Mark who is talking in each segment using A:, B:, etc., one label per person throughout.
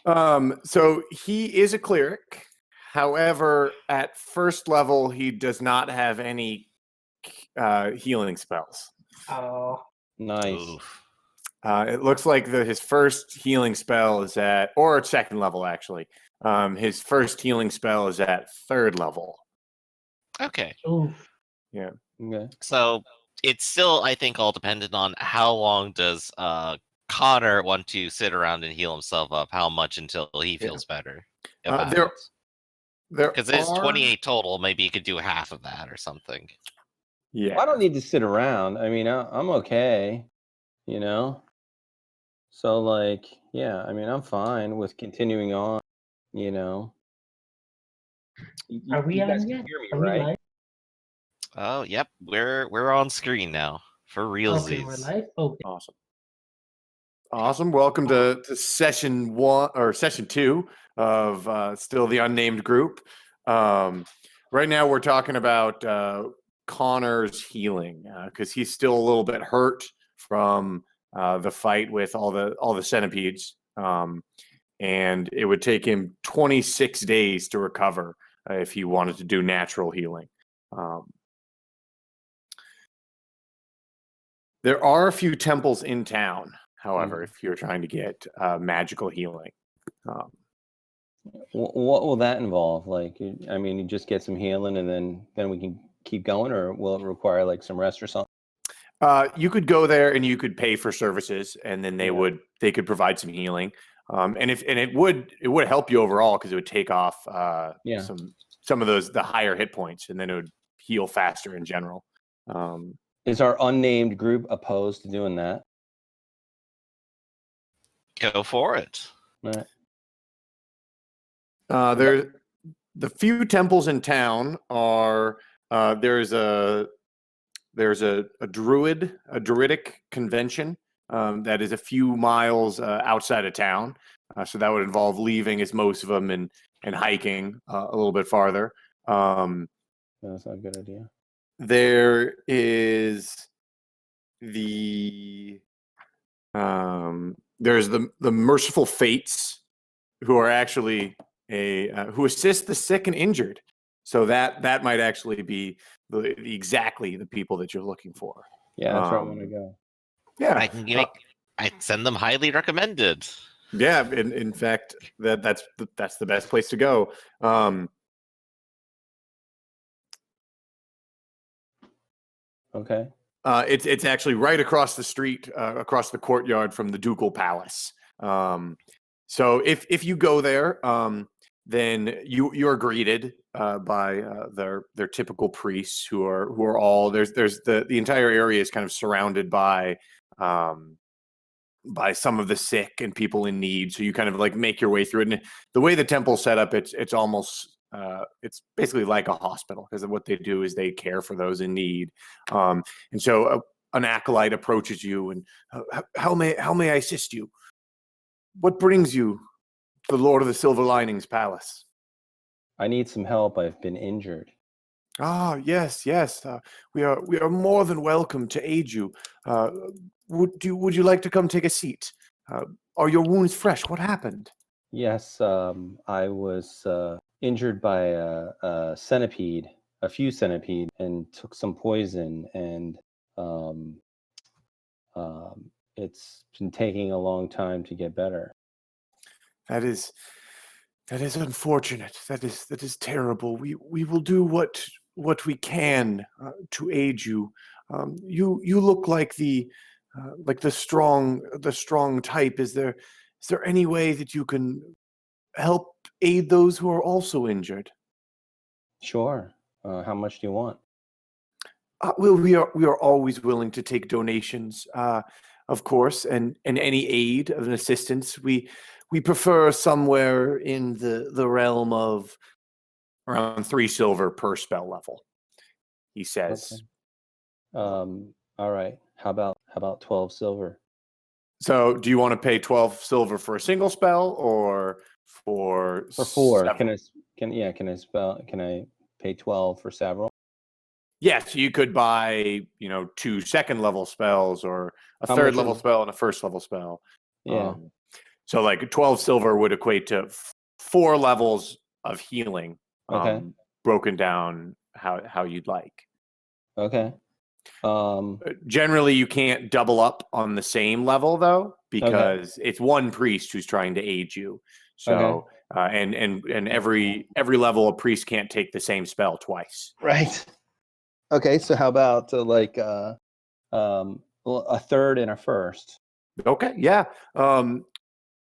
A: So he is a cleric. However, at first level, he does not have any healing spells.
B: Oh,
C: Nice.
D: Oof.
A: It looks like his first healing spell is or second level, actually. His first healing spell is at third level.
D: Okay.
B: oof.
A: Yeah.
C: Okay.
D: So it's still, I think, all dependent on how long does Connor want to sit around and heal himself up, how much until he feels better about
A: There
D: it. Because there's 28 total, maybe you could do half of that or something.
A: Yeah.
C: Well, I don't need to sit around. I mean, I'm okay, you know? So, like, yeah, I mean, I'm fine with continuing on, you know?
B: Are we
C: You guys
B: on
C: can
B: yet?
C: hear me,
B: Are we
C: right?
B: live?
D: Oh, yep, we're on screen now for
B: Okay, we're
D: realsies.
B: live. Okay.
A: Awesome. Welcome to session 1 or session 2 of still the unnamed group. Right now we're talking about Connor's healing because he's still a little bit hurt from the fight with all the centipedes, and it would take him 26 days to recover if he wanted to do natural healing. There are a few temples in town, however, if you're trying to get magical healing.
C: What will that involve? Like, I mean, you just get some healing and then we can keep going, or will it require like some rest or something?
A: You could go there and you could pay for services, and then they could provide some healing. And it would help you overall because it would take off some of the higher hit points, and then it would heal faster in general.
C: Is our unnamed group opposed to doing that?
D: Go for it.
C: Right.
A: The few temples in town are there's a druidic convention that is a few miles outside of town. So that would involve leaving, as most of them, and hiking a little bit farther.
C: That's not a good idea.
A: There is there's the Merciful Fates, who are actually who assist the sick and injured. So that might actually be exactly the people that you're looking for.
C: Yeah, that's where I want to go.
A: Yeah,
D: I send them highly recommended.
A: Yeah, in fact, that's the best place to go.
C: Okay.
A: It's actually right across the street, across the courtyard from the Ducal Palace. So if you go there, then you're greeted by their typical priests who are all there's the entire area is kind of surrounded by some of the sick and people in need. So you kind of like make your way through it. And the way the temple's set up, it's almost it's basically like a hospital, because what they do is they care for those in need. And so an acolyte approaches you and how may I assist you? What brings you to the Lord of the Silver Linings Palace?
C: I need some help. I've been injured.
A: Ah, yes. We are more than welcome to aid you. Would you like to come take a seat? Are your wounds fresh? What happened?
C: Yes, I was injured by a centipede, a few centipedes, and took some poison, and it's been taking a long time to get better.
A: That is unfortunate. That is terrible. We will do what we can to aid you. You look like the strong type. Is there any way that you can help aid those who are also injured?
C: Sure. How much do you want?
A: Well, we are always willing to take donations, of course, and any aid of an assistance. We prefer somewhere in the realm of around 3 silver per spell level, he says.
C: Okay. All right. How about 12 silver?
A: So, do you want to pay 12 silver for a single spell or for
C: 4?
A: several?
C: Can I pay 12 for several?
A: Yes, you could buy, 2 second level spells or a
C: How
A: third
C: much
A: level
C: is-
A: spell and a first level spell.
C: Yeah.
A: So like 12 silver would equate to 4 levels of healing,
C: Okay.
A: broken down how you'd like.
C: Okay.
A: Generally, you can't double up on the same level though, because it's one priest who's trying to aid you. So and every level a priest can't take the same spell twice.
C: Right. Okay. So how about a third and a first?
A: Okay, yeah.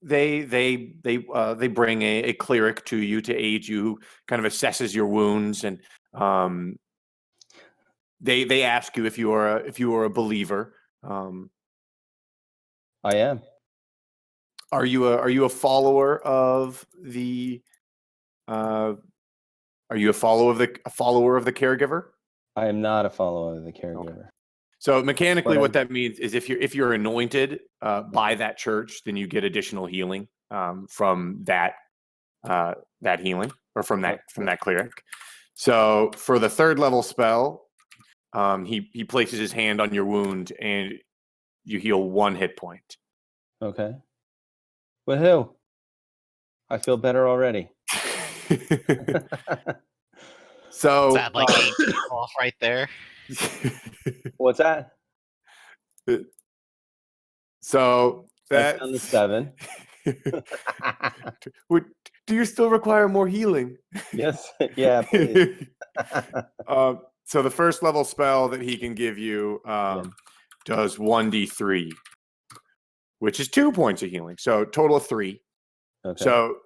A: They bring a cleric to you to aid you, kind of assesses your wounds, and they ask you if you are a believer.
C: I am.
A: Are you a follower of the are you a follower of the caregiver?
C: I am not a follower of the caregiver.
A: Okay. So mechanically,
C: But
A: what that means is if you're anointed by that church, then you get additional healing from that healing, or from that cleric. So for the 3rd level spell, he places his hand on your wound and you heal 1 hit point.
C: Okay. Woohoo! I feel better already.
A: So
D: Is that like 18 off right there?
C: What's that?
A: So
C: That's down to 7.
A: Do you still require more healing?
C: Yes. Yeah, please.
A: So the 1st level spell that he can give you does 1d3, which is 2 points of healing. So total of 3.
C: Okay.
A: So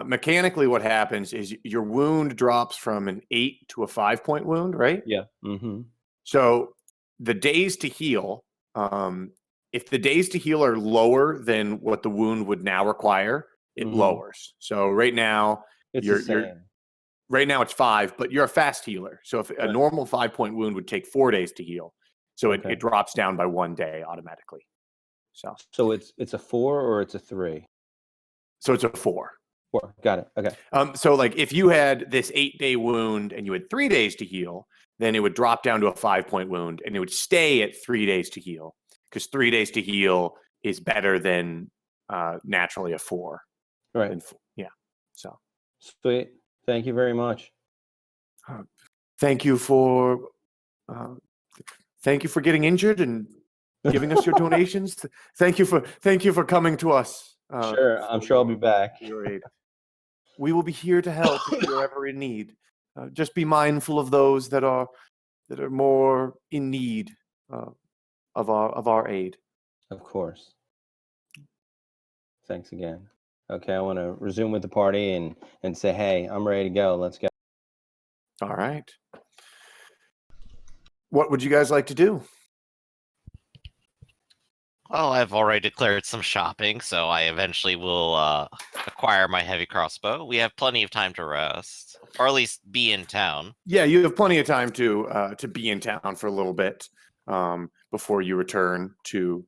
A: mechanically, what happens is your wound drops from an 8 to a 5-point wound, right?
C: Yeah. Mm-hmm.
A: So the days to heal, if the days to heal are lower than what the wound would now require, it lowers. So right now
C: It's
A: you're
C: the same.
A: right now it's 5, but you're a fast healer. So if a normal 5-point wound would take 4 days to heal, so it drops down by 1 day automatically.
C: So it's a 4 or it's a 3?
A: So it's a 4.
C: 4. Got it. Okay.
A: So like if you had this 8-day wound and you had 3 days to heal, then it would drop down to a 5-point wound and it would stay at 3 days to heal, because 3 days to heal is better than naturally a 4.
C: Right.
A: Yeah. So
C: Sweet. Thank you very much.
A: thank you for getting injured and giving us your donations. Thank you for coming to us.
C: Sure. I'm sure I'll be back.
A: Your aid. We will be here to help if you're ever in need. Just be mindful of those that are more in need of our aid.
C: Of course. Thanks again. Okay, I want to resume with the party and say, hey, I'm ready to go. Let's go.
A: All right. What would you guys like to do?
D: Well, I've already declared some shopping, so I eventually will acquire my heavy crossbow. We have plenty of time to rest, or at least be in town.
A: Yeah, you have plenty of time to be in town for a little bit before you return to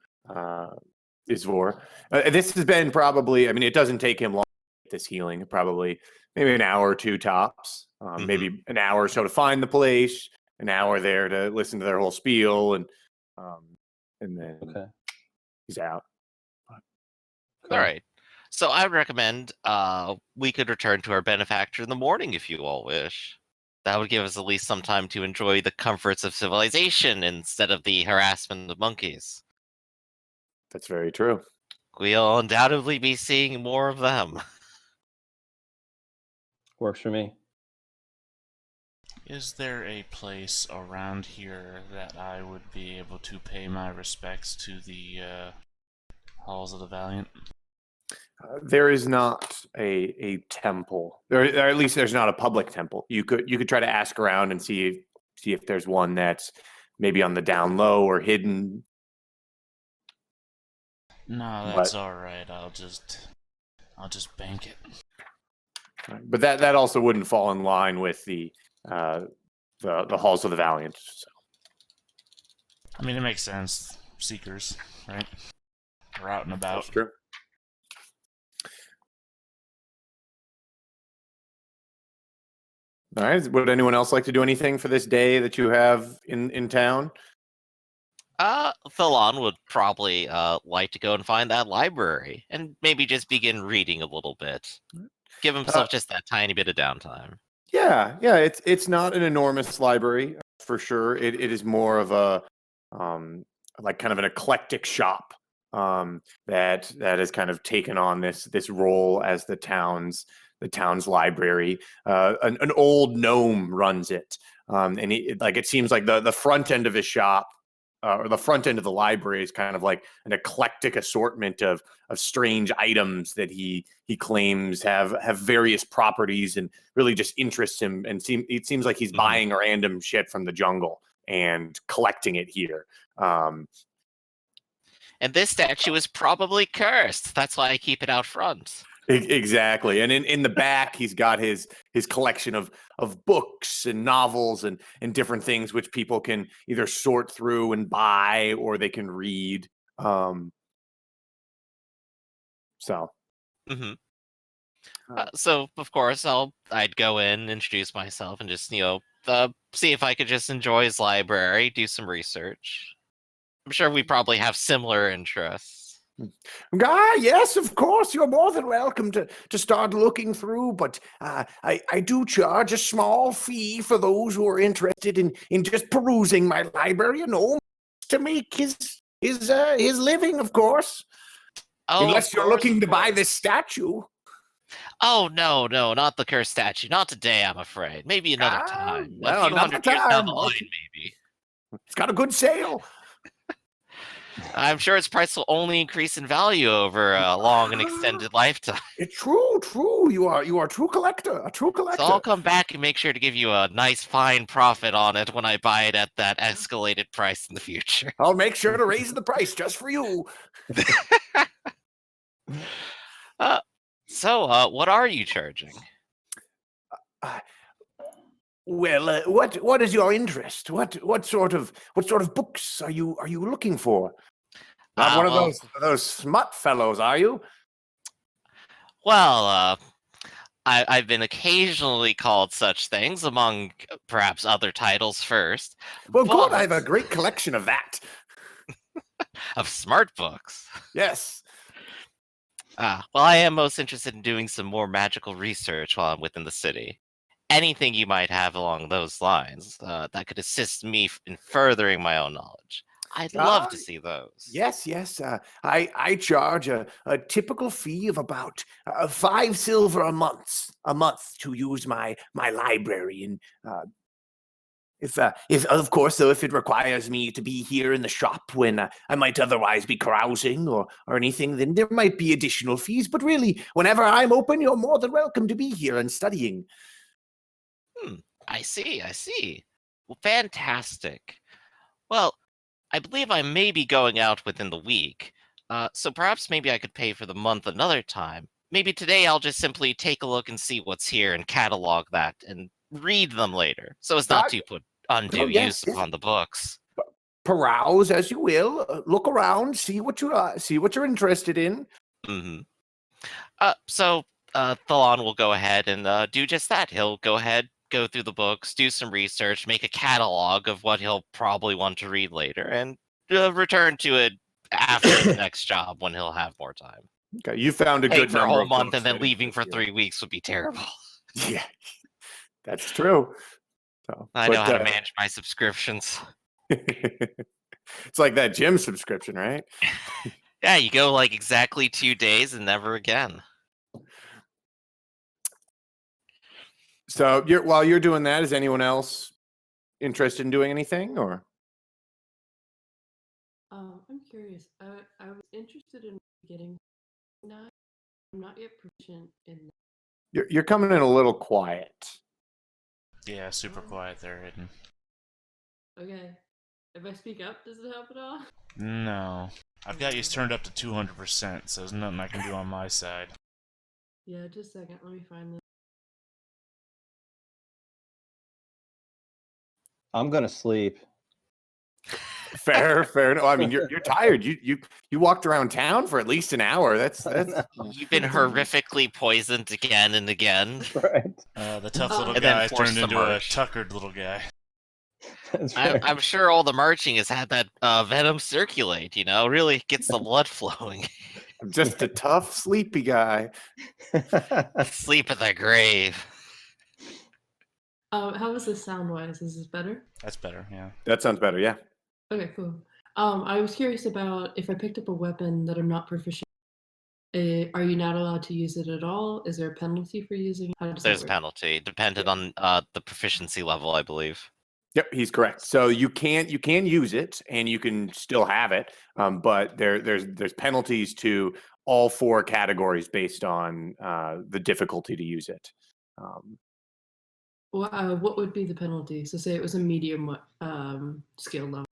A: Isvor. This has been probably, I mean, it doesn't take him long to get this healing, probably maybe an hour or 2 tops, maybe an hour or so to find the place, an hour there to listen to their whole spiel, and then he's out.
D: All right. So I would recommend we could return to our benefactor in the morning if you all wish. That would give us at least some time to enjoy the comforts of civilization instead of the harassment of monkeys.
A: That's very true.
D: We'll undoubtedly be seeing more of them.
C: Works for me.
E: Is there a place around here that I would be able to pay my respects to the Halls of the Valiant?
A: There is not a temple, or at least there's not a public temple. You could try to ask around and see if there's one that's maybe on the down low or hidden.
E: No, that's all right. I'll just bank it.
A: But that also wouldn't fall in line with the Halls of the Valiant. So.
E: I mean, it makes sense. Seekers, right? We're out and about.
A: That's true. All right. Would anyone else like to do anything for this day that you have in town?
D: Thalon would probably like to go and find that library and maybe just begin reading a little bit. Give himself just that tiny bit of downtime.
A: Yeah, it's not an enormous library for sure. It is more of a like kind of an eclectic shop that has kind of taken on this role as the town's library. An old gnome runs it, and it seems like the front end of his shop. Or the front end of the library is kind of like an eclectic assortment of strange items that he claims have various properties and really just interests him. And it seems like he's buying random shit from the jungle and collecting it here.
D: And this statue is probably cursed. That's why I keep it out front.
A: Exactly. And in the back, he's got his collection of books and novels and different things which people can either sort through and buy or they can read. So.
D: Mm-hmm. So of course I'd go in, introduce myself, and just see if I could just enjoy his library, do some research. I'm sure we probably have similar interests.
A: Yes, of course. You're more than welcome to start looking through, but I do charge a small fee for those who are interested in just perusing my library, to make his living, of course.
D: Oh,
A: unless you're looking to buy this statue.
D: Oh no, not the cursed statue. Not today, I'm afraid. Maybe another time.
A: Well,
D: A few
A: another
D: hundred years down the
A: time.
D: line, maybe.
A: It's got a good sale.
D: I'm sure its price will only increase in value over a long and extended lifetime.
A: It's true. You are a true collector. A true collector.
D: So I'll come back and make sure to give you a nice, fine profit on it when I buy it at that escalated price in the future.
A: I'll make sure to raise the price just for you.
D: So, what are you charging?
A: Well, what is your interest? What sort of books are you looking for? Not one of those smut fellows, are you?
D: Well, I've been occasionally called such things, among perhaps other titles first.
A: Well, good. I have a great collection of that.
D: Of smart books.
A: Yes.
D: Well, I am most interested in doing some more magical research while I'm within the city. Anything you might have along those lines that could assist me in furthering my own knowledge. I'd love to see those.
A: Yes. I charge a typical fee of about 5 silver a month to use my library, and if of course, though, if it requires me to be here in the shop when I might otherwise be carousing or anything, then there might be additional fees. But really, whenever I'm open, you're more than welcome to be here and studying.
D: I see. Well, fantastic. Well, I believe I may be going out within the week, so perhaps maybe I could pay for the month another time. Maybe today I'll just simply take a look and see what's here and catalog that and read them later, so as not to put undue use upon the books.
A: Peruse as you will. Look around, see what you're interested in.
D: So Thalon will go ahead and do just that. He'll go ahead, go through the books, do some research, make a catalog of what he'll probably want to read later, and return to it after the next job when he'll have more time.
A: Okay, you found a good
D: for a
A: number
D: whole
A: of
D: month
A: books
D: and then
A: that
D: leaving for
A: interest
D: 3 weeks would be terrible.
A: you. Yeah, that's true. So,
D: I know how to manage my subscriptions.
A: It's like that gym subscription, right?
D: Yeah, you go like exactly 2 days and never again.
A: So while you're doing that, is anyone else interested in doing anything, or?
F: I'm curious. I was interested in getting knife. I'm not yet proficient in that.
A: You're coming in a little quiet.
E: Yeah, super quiet there, Hidden.
F: Okay. If I speak up, does it help at all?
E: No. I've got you turned up to 200%, so there's nothing I can do on my side.
F: Yeah, just a second. Let me find this.
C: I'm gonna sleep.
A: Fair. No, I mean, you're tired. You walked around town for at least an hour. That's
D: You've been horrifically poisoned again and again.
C: Right.
E: The tough little
D: And then
E: guy
D: forced
E: turned
D: to
E: into a
D: merge.
E: tuckered little guy.
C: That's fair.
D: I'm sure all the marching has had that venom circulate. Really gets the blood flowing.
A: I'm just a tough, sleepy guy.
D: Sleep in the grave.
F: How is this sound wise? Is this better?
E: That's better. Yeah.
A: That sounds better. Yeah.
F: Okay, cool. I was curious about if I picked up a weapon that I'm not proficient. Are you not allowed to use it at all? Is there a penalty for using? How does
D: There's
F: that
D: a
F: work?
D: penalty dependent on the proficiency level, I believe.
A: Yep, he's correct. So you can use it, and you can still have it, but there's penalties to all 4 categories based on the difficulty to use it.
F: What would be the penalty? So say it was a medium skill level.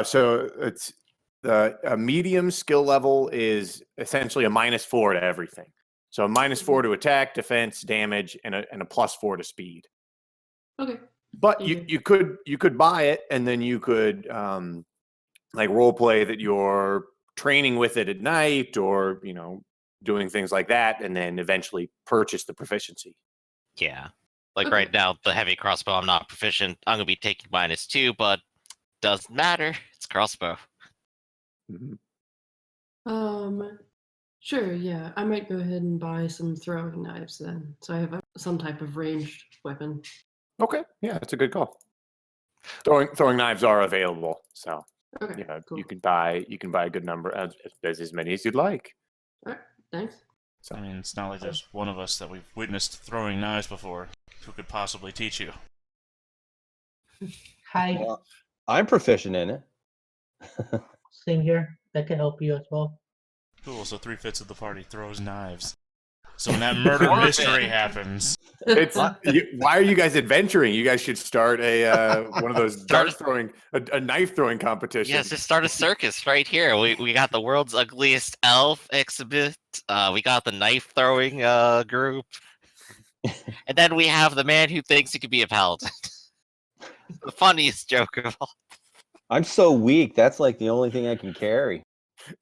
A: So it's a medium skill level is essentially a -4 to everything. So a -4 to attack, defense, damage, and a +4 to speed.
F: Okay.
A: But
F: Thank
A: you could buy it, and then you could like role play that you're training with it at night, or doing things like that, and then eventually purchase the proficiency.
D: Yeah. Like
F: Okay.
D: right now, the heavy crossbow, I'm not proficient. I'm gonna be taking -2, but doesn't matter. It's crossbow.
A: Mhm.
F: Sure, yeah. I might go ahead and buy some throwing knives then. So I have some type of ranged weapon.
A: Okay, yeah, that's a good call. Throwing knives are available, so
F: Okay, cool.
A: you can buy a good number, as many as you'd like.
F: All right, thanks.
A: So
E: I mean, it's not like there's one of us that we've witnessed throwing knives before. Who could possibly teach you?
B: Hi,
C: Well, I'm proficient in it.
B: same here. I can help you as well.
E: Cool. So 3/5 of the party throws knives. So when that murder
D: Perfect.
E: mystery happens,
A: it's why are you guys adventuring? You guys should start a one of those
D: Start
A: a knife throwing competition.
D: Yes, just start a circus right here. We got the world's ugliest elf exhibit. We got the knife throwing group, and then we have the man who thinks he could be a paladin. The funniest joke of all.
C: I'm so weak. That's like the only thing I can carry.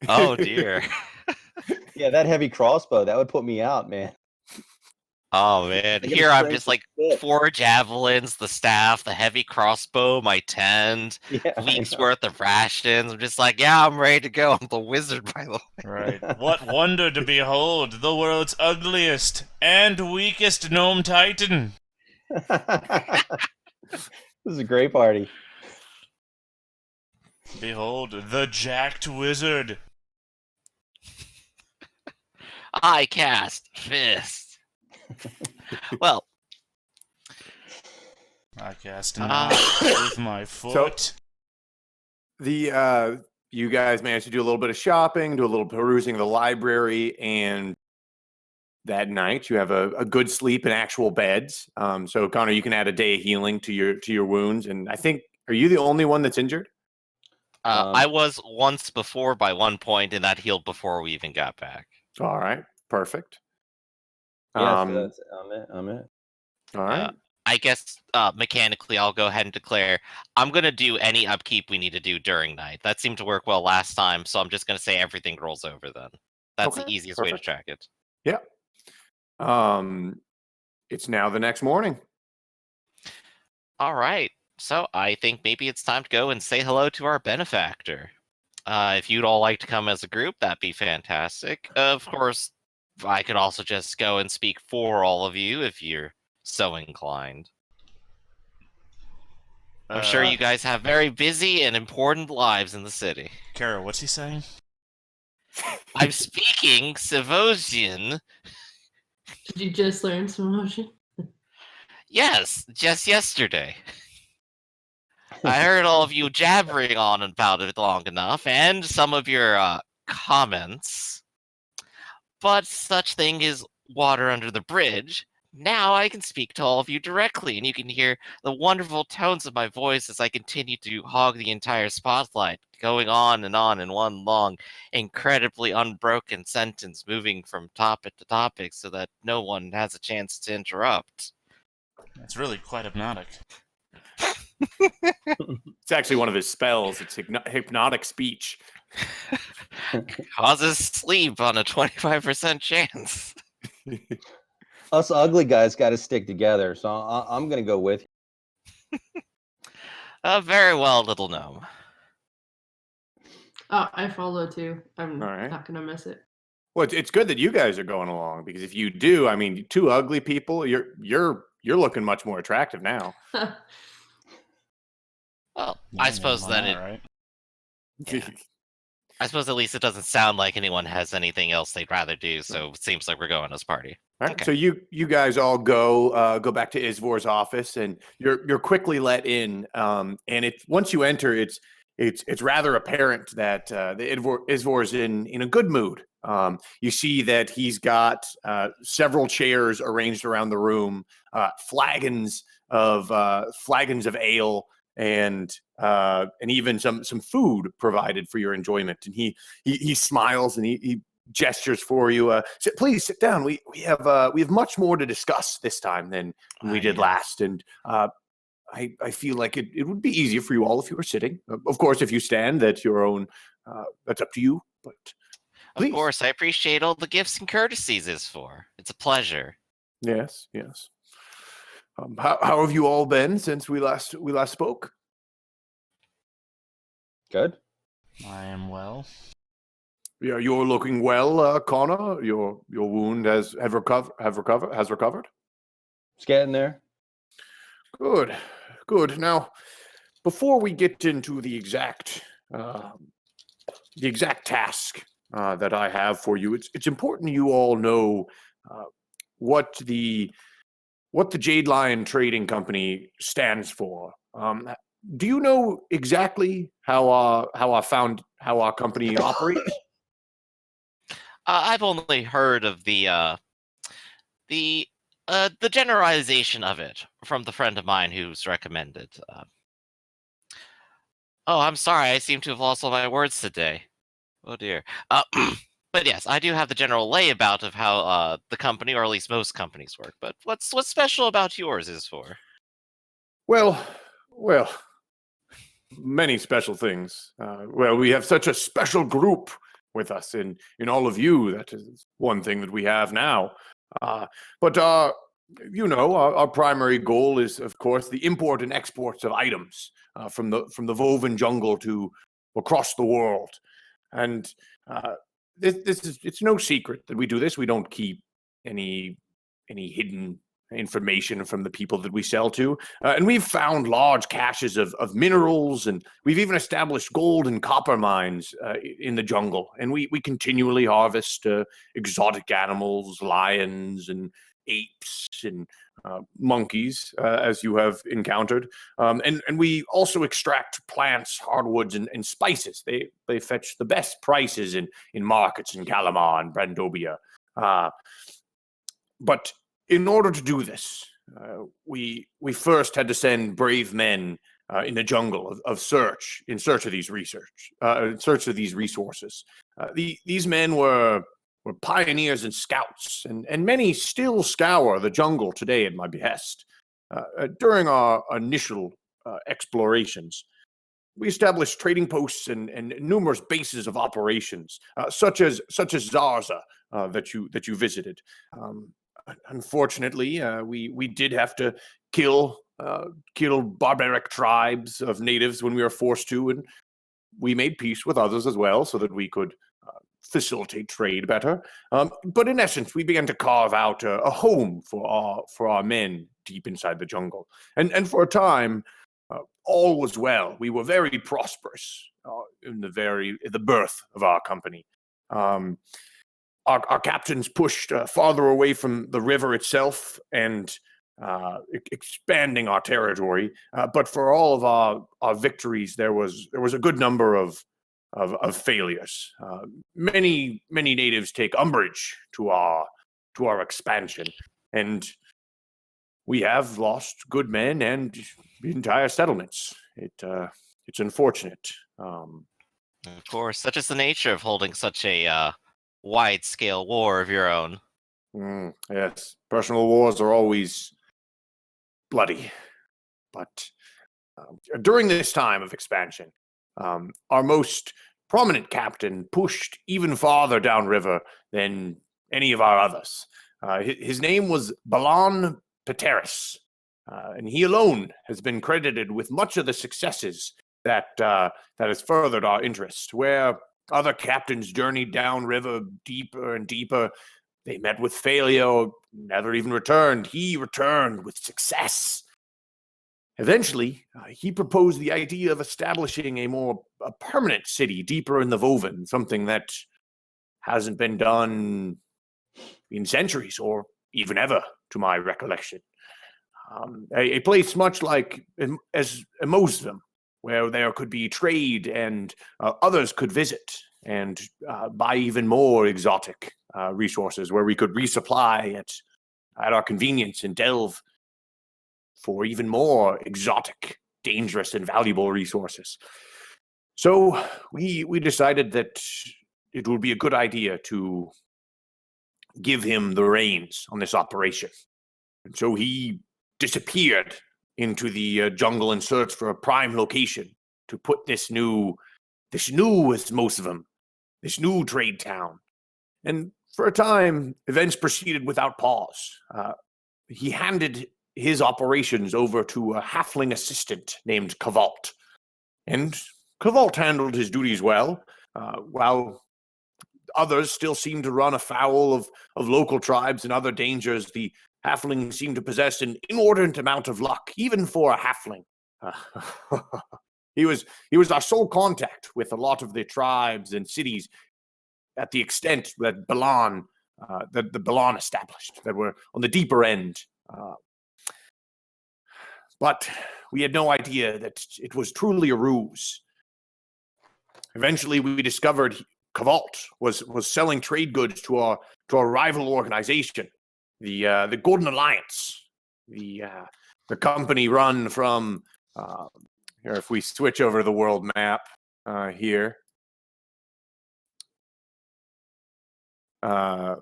D: Oh dear.
C: Yeah, that heavy crossbow, that would put me out, man.
D: Oh man.
C: I got a
D: Here I'm
C: strength
D: just
C: of
D: like
C: 6.
D: 4 javelins, the staff, the heavy crossbow, my tent,
C: Yeah, I
D: week's
C: know.
D: worth of rations. I'm just like, yeah, I'm ready to go. I'm the wizard, by the way.
E: right? What wonder to behold the world's ugliest and weakest gnome titan.
C: This is a great party.
E: Behold the jacked wizard.
D: I cast fist. Well,
E: I cast knife with my foot.
A: You guys managed to do a little bit of shopping, do a little perusing of the library, and that night you have a good sleep in actual beds. So Connor, you can add a day of healing to your wounds. And I think, are you the only one that's injured?
D: I was once before by 1 point, and that healed before we even got back.
A: All right, perfect.
C: Yeah, so that's I'm it.
A: All right.
D: I guess mechanically, I'll go ahead and declare I'm going to do any upkeep we need to do during night. That seemed to work well last time, so I'm just going to say everything rolls over then. That's
A: Okay,
D: the easiest way to
A: perfect.
D: track it.
A: Yeah. It's now the next morning.
D: All right. So I think maybe it's time to go and say hello to our benefactor. If you'd all like to come as a group, that'd be fantastic. Of course, I could also just go and speak for all of you if you're so inclined. I'm sure you guys have very busy and important lives in the city.
E: Kara, what's he saying?
D: I'm speaking Savosian.
F: Did you just learn some motion?
D: Yes, just yesterday. I heard all of you jabbering on about it long enough, and some of your comments. But such thing is water under the bridge. Now I can speak to all of you directly, and you can hear the wonderful tones of my voice as I continue to hog the entire spotlight, going on in one long, incredibly unbroken sentence, moving from topic to topic so that no one has a chance to interrupt.
E: That's really quite hypnotic.
A: It's actually one of his spells. It's hypnotic speech.
D: Causes sleep on a 25% chance.
C: Us ugly guys got to stick together, so I'm going to go with you.
D: Very well, little gnome.
F: Oh, I follow too. I'm
A: All right.
F: not gonna miss it.
A: Well, it's good that you guys are going along because if you do, I mean, two ugly people, you're looking much more attractive now.
D: Well,
E: Yeah,
D: I
E: I'm
D: suppose
E: on
D: that
E: that,
D: it.
E: right?
D: Yeah. I suppose at least it doesn't sound like anyone has anything else they'd rather do, so it seems like we're going as party.
A: All right,
D: Okay.
A: so you guys all go back to Isvor's office, and you're quickly let in. And once you enter, it's rather apparent that the Isvor's in a good mood. You see that he's got several chairs arranged around the room, flagons of ale, and even some food provided for your enjoyment. And he smiles and he gestures for you. Please sit down. We have much more to discuss this time than we did
E: Yeah.
A: last, and I feel like it would be easier for you all if you were sitting. Of course, if you stand, that's your own. That's up to you. But
D: Of
A: please.
D: course, I appreciate all the gifts and courtesies is for. It's a pleasure.
A: Yes. How have you all been since we last spoke?
C: Good.
E: I am well.
A: Yeah, you're looking well, Connor. Your wound has recovered.
C: It's getting there.
A: Good. Now, before we get into the exact task that I have for you, it's important you all know what the Jade Lion Trading Company stands for. Do you know exactly how our company operates?
D: I've only heard of the generalization of it from the friend of mine who's recommended. Oh, I'm sorry. I seem to have lost all my words today. Oh dear. But yes, I do have the general layabout of how the company, or at least most companies, work. But what's special about yours is for?
A: Well, many special things. We have such a special group with us in all of you. That is one thing that we have now. But our primary goal is, of course, the import and exports of items from the woven jungle to across the world. And it's no secret that we do this. We don't keep any hidden information from the people that we sell to. And we've found large caches of minerals, and we've even established gold and copper mines in the jungle. And we continually harvest exotic animals, lions and apes and monkeys, as you have encountered. And we also extract plants, hardwoods, and spices. They fetch the best prices in markets in Kalamar and Brandobia. But in order to do this, we first had to send brave men in the jungle in search of these resources. These men were pioneers and scouts, and many still scour the jungle today at my behest. During our initial explorations, we established trading posts and numerous bases of operations, such as Zarza that you visited. Unfortunately, we did have to kill barbaric tribes of natives when we were forced to, and we made peace with others as well, so that we could facilitate trade better. But in essence, we began to carve out a home for our men deep inside the jungle, and for a time, all was well. We were very prosperous in the birth of our company. Our captains pushed farther away from the river itself and expanding our territory. But for all of our victories, there was a good number of failures. Many natives take umbrage to our expansion, and we have lost good men and entire settlements. It's unfortunate.
D: Of course, such is the nature of holding such a wide-scale war of your own.
A: Yes, personal wars are always bloody, but during this time of expansion, our most prominent captain pushed even farther downriver than any of our others. His name was Balan Pateris. and he alone has been credited with much of the successes that has furthered our interest. Where other captains journeyed downriver deeper and deeper, they met with failure or never even returned. He returned with success. Eventually, he proposed the idea of establishing a permanent city deeper in the Woven, something that hasn't been done in centuries or even ever, to my recollection. A place much like as Mosvim, where there could be trade and others could visit and buy even more exotic resources, where we could resupply at our convenience and delve for even more exotic, dangerous, and valuable resources. So we decided that it would be a good idea to give him the reins on this operation. And so he disappeared into the jungle in search for a prime location to put this new, as most of them, this new trade town. And for a time, events proceeded without pause. He handed his operations over to a halfling assistant named Kavalt. And Kavalt handled his duties well, while others still seemed to run afoul of local tribes and other dangers. The halfling seemed to possess an inordinate amount of luck, even for a halfling. He was our sole contact with a lot of the tribes and cities at the extent that Balan, that the Balan established, that were on the deeper end. But we had no idea that it was truly a ruse. Eventually, we discovered Kavalt was selling trade goods to our rival organization, the Golden Alliance, the company run from here. If we switch over to the world map here, the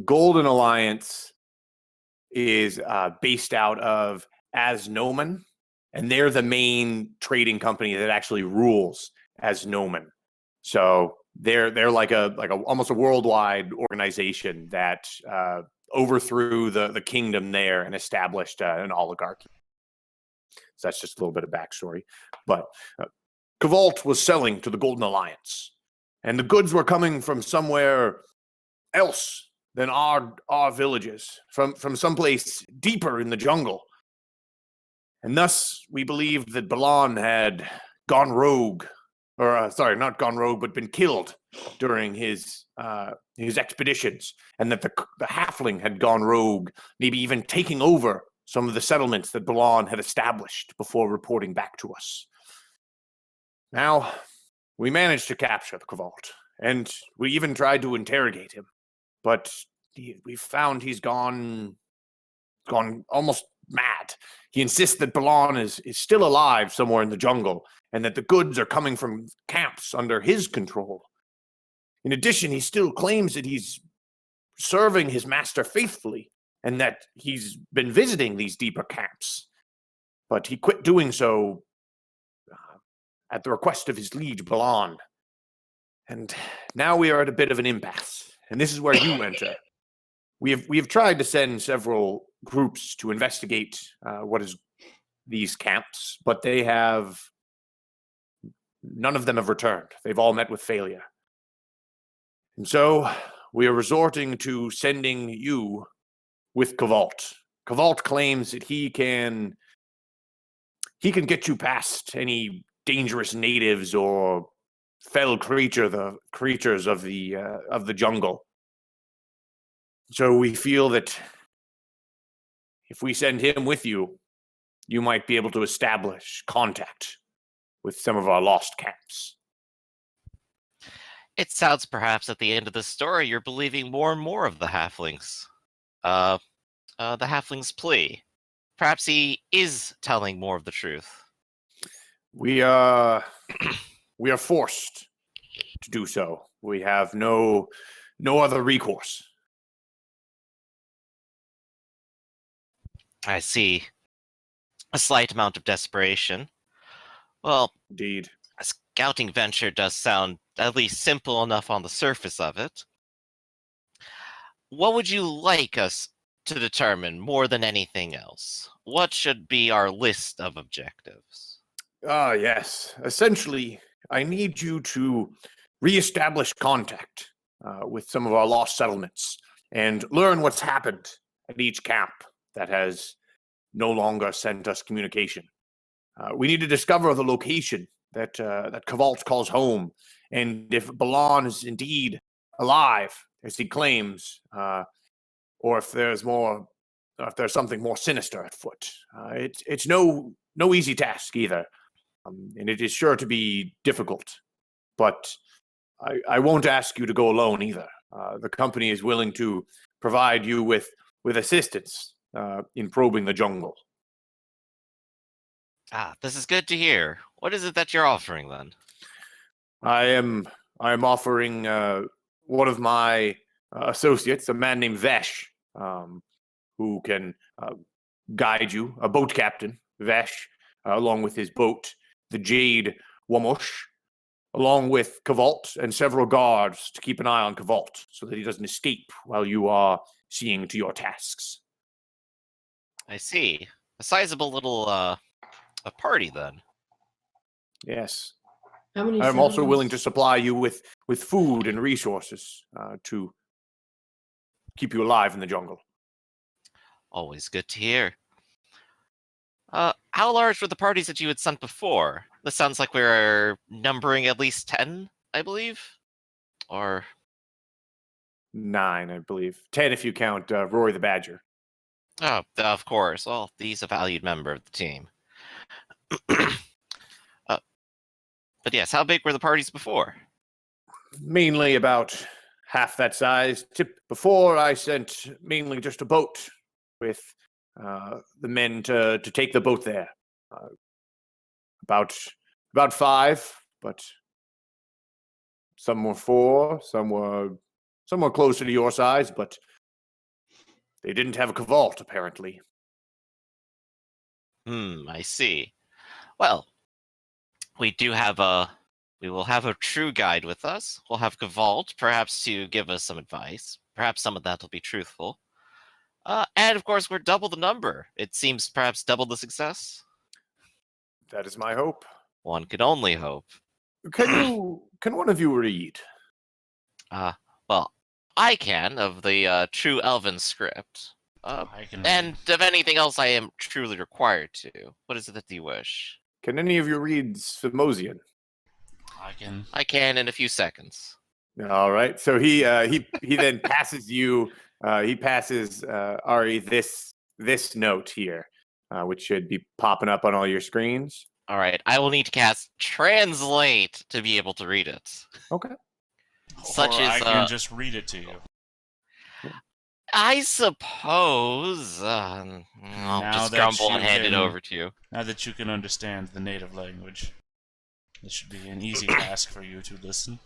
A: Golden Alliance is based out of Asnomen, and they're the main trading company that actually rules Asnomen. So they're like a almost a worldwide organization that overthrew the kingdom there and established an oligarchy. So that's just a little bit of backstory. But Kavalt was selling to the Golden Alliance, and the goods were coming from somewhere else than our villages, from someplace deeper in the jungle. And thus, we believed that Balan had gone rogue, or sorry, not gone rogue, but been killed during his expeditions, and that the halfling had gone rogue, maybe even taking over some of the settlements that Balan had established before reporting back to us. Now, we managed to capture the Kavalt, and we even tried to interrogate him, but we found he's gone almost mad. He insists that Balan is still alive somewhere in the jungle, and that the goods are coming from camps under his control. In addition, he still claims that he's serving his master faithfully, and that he's been visiting these deeper camps. But he quit doing so at the request of his liege, Balan. And now we are at a bit of an impasse, and this is where you enter. We have tried to send several groups to investigate what is these camps, but none of them have returned. They've all met with failure. And so we are resorting to sending you with Kavalt. Kavalt claims that he can get you past any dangerous natives or fell creatures of the jungle. So we feel that if we send him with you, you might be able to establish contact with some of our lost camps.
D: It sounds perhaps at the end of the story you're believing more and more of the halfling's plea. Perhaps he is telling more of the truth.
A: We are forced to do so. We have no other recourse.
D: I see. A slight amount of desperation. Well,
A: Indeed.
D: a scouting venture does sound at least simple enough on the surface of it. What would you like us to determine more than anything else, what should be our list of objectives?
A: Ah, yes. Essentially, I need you to reestablish contact with some of our lost settlements and learn what's happened at each camp that has no longer sent us communication. We need to discover the location that Kavalt calls home, and if Balan is indeed alive, as he claims, or if there's something more sinister at foot. It's no easy task either, and it is sure to be difficult. But I won't ask you to go alone either. The company is willing to provide you with assistance in probing the jungle.
D: Ah, this is good to hear. What is it that you're offering then?
A: I am offering one of my associates, a man named Vesh, who can guide you, a boat captain, Vesh, along with his boat, the Jade Wamush, along with Kavalt and several guards to keep an eye on Kavalt so that he doesn't escape while you are seeing to your tasks.
D: I see. A sizable little a party then.
A: Yes.
F: How many
A: I'm also willing to
F: settlements-
A: supply you with food and resources to keep you alive in the jungle.
D: Always good to hear. How large were the parties that you had sent before? This sounds like we're numbering at least 10, I believe. Or
A: 9, I believe. 10 if you count Rory the Badger.
D: oh, of course. Well, he's a valued member of the team. But yes, how big were the parties before?
A: Mainly about half that size. Before I sent mainly just a boat with the men to take the boat there. About 5, but some were 4, some were closer to your size, but they didn't have a Kavalt apparently.
D: I see. Well, we will have a true guide with us. We'll have Gavalt, perhaps to give us some advice. Perhaps some of that will be truthful. And of course, we're double the number. It seems perhaps double the success.
A: That is my hope.
D: One could only hope.
A: Can one of you read?
D: Well, I can of the true Elven script.
E: I can
D: And of anything else I am truly required to. What is it that you wish?
A: Can any of you read Svimosian?
E: I can.
D: I can in a few seconds.
A: All right. So he then passes you. He passes Ari this note here, which should be popping up on all your screens.
D: All right, I will need to cast Translate to be able to read it.
A: Okay.
D: Such
E: or
D: is,
E: I can just read it to you.
D: I suppose. I'll
E: Now
D: just
E: that
D: grumble
E: you
D: and hand it
E: can-
D: over to you.
E: Now that you can understand the native language, this should be an easy task for you to listen.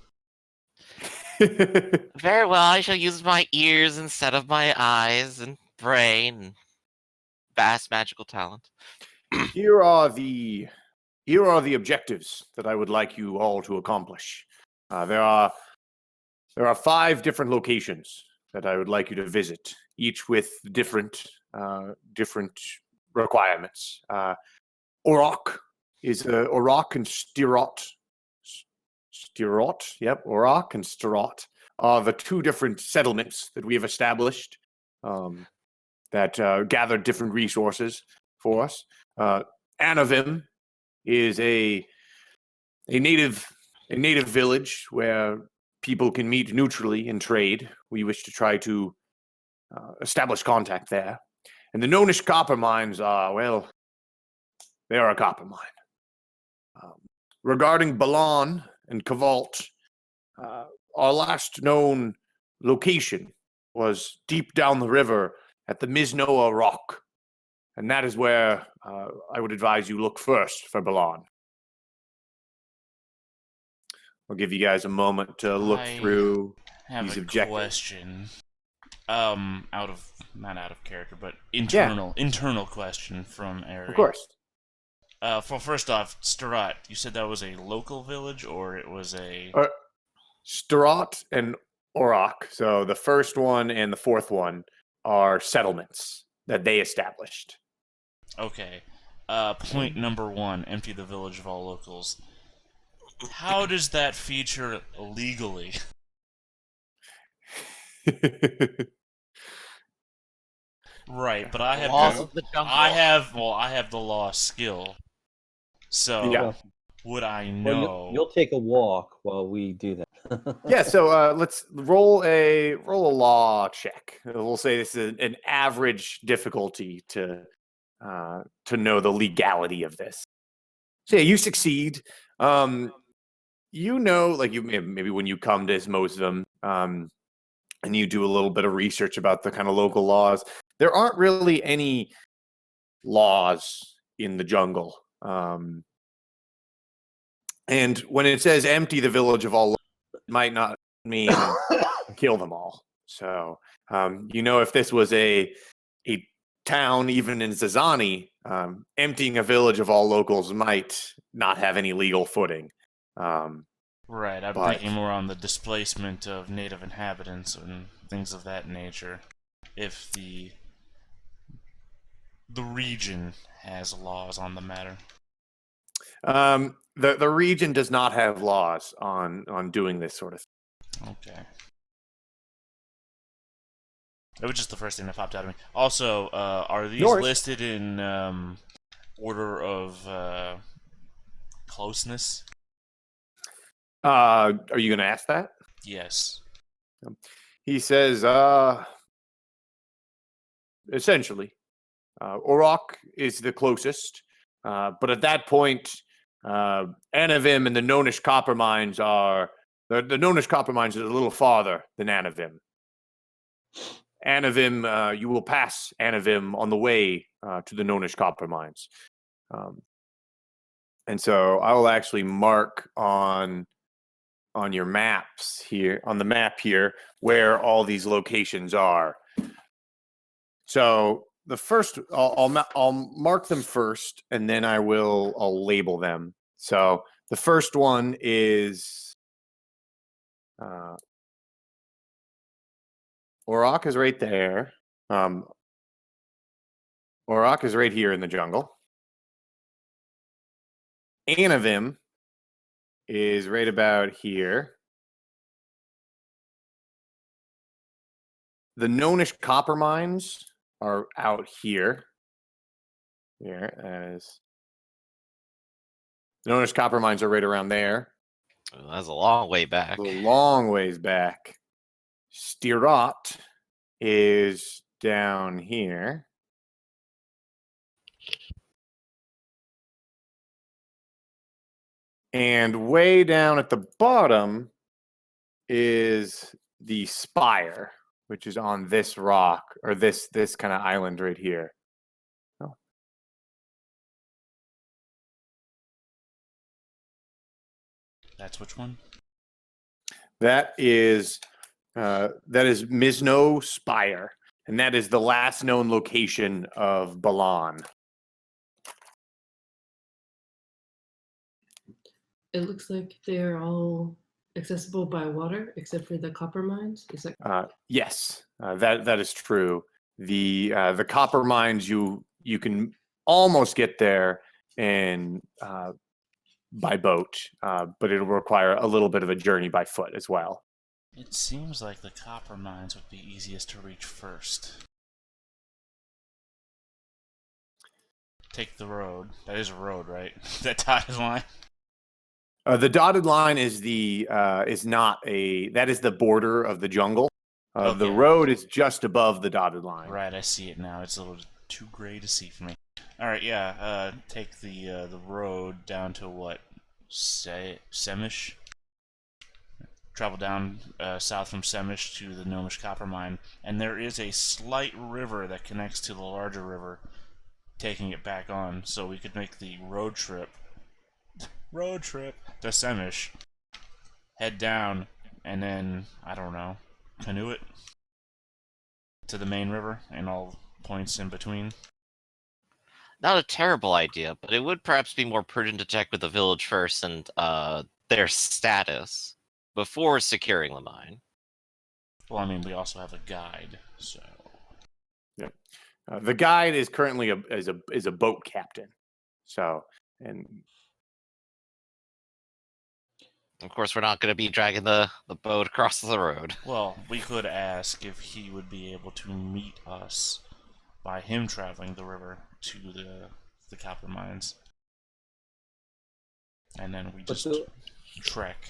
D: Very well, I shall use my ears instead of my eyes and brain and vast magical talent.
A: Here are the objectives that I would like you all to accomplish. There are 5 different locations that I would like you to visit, each with different requirements. Orok is Orok and Stirot. Yep, Orok and Stirot are the 2 different settlements that we have established that gather different resources for us. Anavim is a native village where people can meet neutrally and trade. We wish to try to establish contact there. And the Nonish copper mines are, well, they are a copper mine. Regarding Balan and Kavalt, our last known location was deep down the river at the Miznoa Rock. And that is where I would advise you look first for Balan. I'll give you guys a moment to look
E: I
A: through
E: have
A: these
E: a
A: objectives.
E: question. Not out of character, but internal question from Ari.
A: Of course.
E: First off, Starat, you said that was a local village, or it was a...
A: Stirot and Orok, so the first one and the fourth one, are settlements that they established.
E: Okay. Point number 1, empty the village of all locals. How does that feature legally? Right, but I have
D: Laws
E: the,
D: of the jungle.
E: I have the law skill. So
A: Yeah.
E: would I
C: Well,
E: know?
C: you'll take a walk while we do that.
A: Yeah, so let's roll a law check. We'll say this is an average difficulty to know the legality of this. So yeah, you succeed. You know, like you maybe when you come to Mosvim, and you do a little bit of research about the kind of local laws, there aren't really any laws in the jungle. And when it says empty the village of all, it might not mean kill them all. So, you know, if this was a town, even in Zazani, emptying a village of all locals might not have any legal footing.
E: Right, I'm
A: but-
E: thinking more on the displacement of native inhabitants and things of that nature. If the region has laws on the matter.
A: The region does not have laws on doing this sort of thing.
E: Okay. That was just the first thing that popped out of me. Also, are these
A: Yours.
E: listed in order of closeness?
A: Are you going to ask that?
E: Yes.
A: He says, essentially, Orok is the closest, but at that point, Anavim and the Nonish copper mines are the Nonish copper mines is a little farther than Anavim. Anavim, you will pass Anavim on the way to the Nonish copper mines, and so I will actually mark on your maps here, on the map here, where all these locations are. So the first, I'll mark them first, and then I'll label them. So the first one is Orok is right there. Orok is right here in the jungle. Anavim is right about here. The Nonish copper mines are out here. Here, that is. The Nonish copper mines are right around there.
D: That's a long way back.
A: A long ways back. Stirot is down here. And way down at the bottom is the spire, which is on this rock, or this kind of island right here. Oh.
E: That's which one?
A: That is Mizno Spire, and that is the last known location of Balan.
F: It looks like they're all accessible by water, except for the copper mines. Is that
A: Yes, that is true. The copper mines you can almost get there and by boat, but it'll require a little bit of a journey by foot as well.
E: It seems like the copper mines would be easiest to reach first. Take the road. That is a road, right? That dotted line.
A: The dotted line is not that is the border of the jungle. The
E: Okay.
A: road is just above the dotted line.
E: Right, I see it now. It's a little too gray to see for me. All right, yeah. Take the road down to what? Semish. Travel down south from Semish to the Gnomish Copper Mine, and there is a slight river that connects to the larger river, taking it back on. So we could make the road trip to Semish, head down, and then I don't know, canoe it to the main river and all points in between.
D: Not a terrible idea, but it would perhaps be more prudent to check with the village first and their status before securing the mine.
E: Well, I mean, we also have a guide, so
A: The guide is currently a boat captain. So, and
D: Of course, we're not going to be dragging the boat across the road.
E: Well, we could ask if he would be able to meet us by him traveling the river to the copper mines, and then we just trek.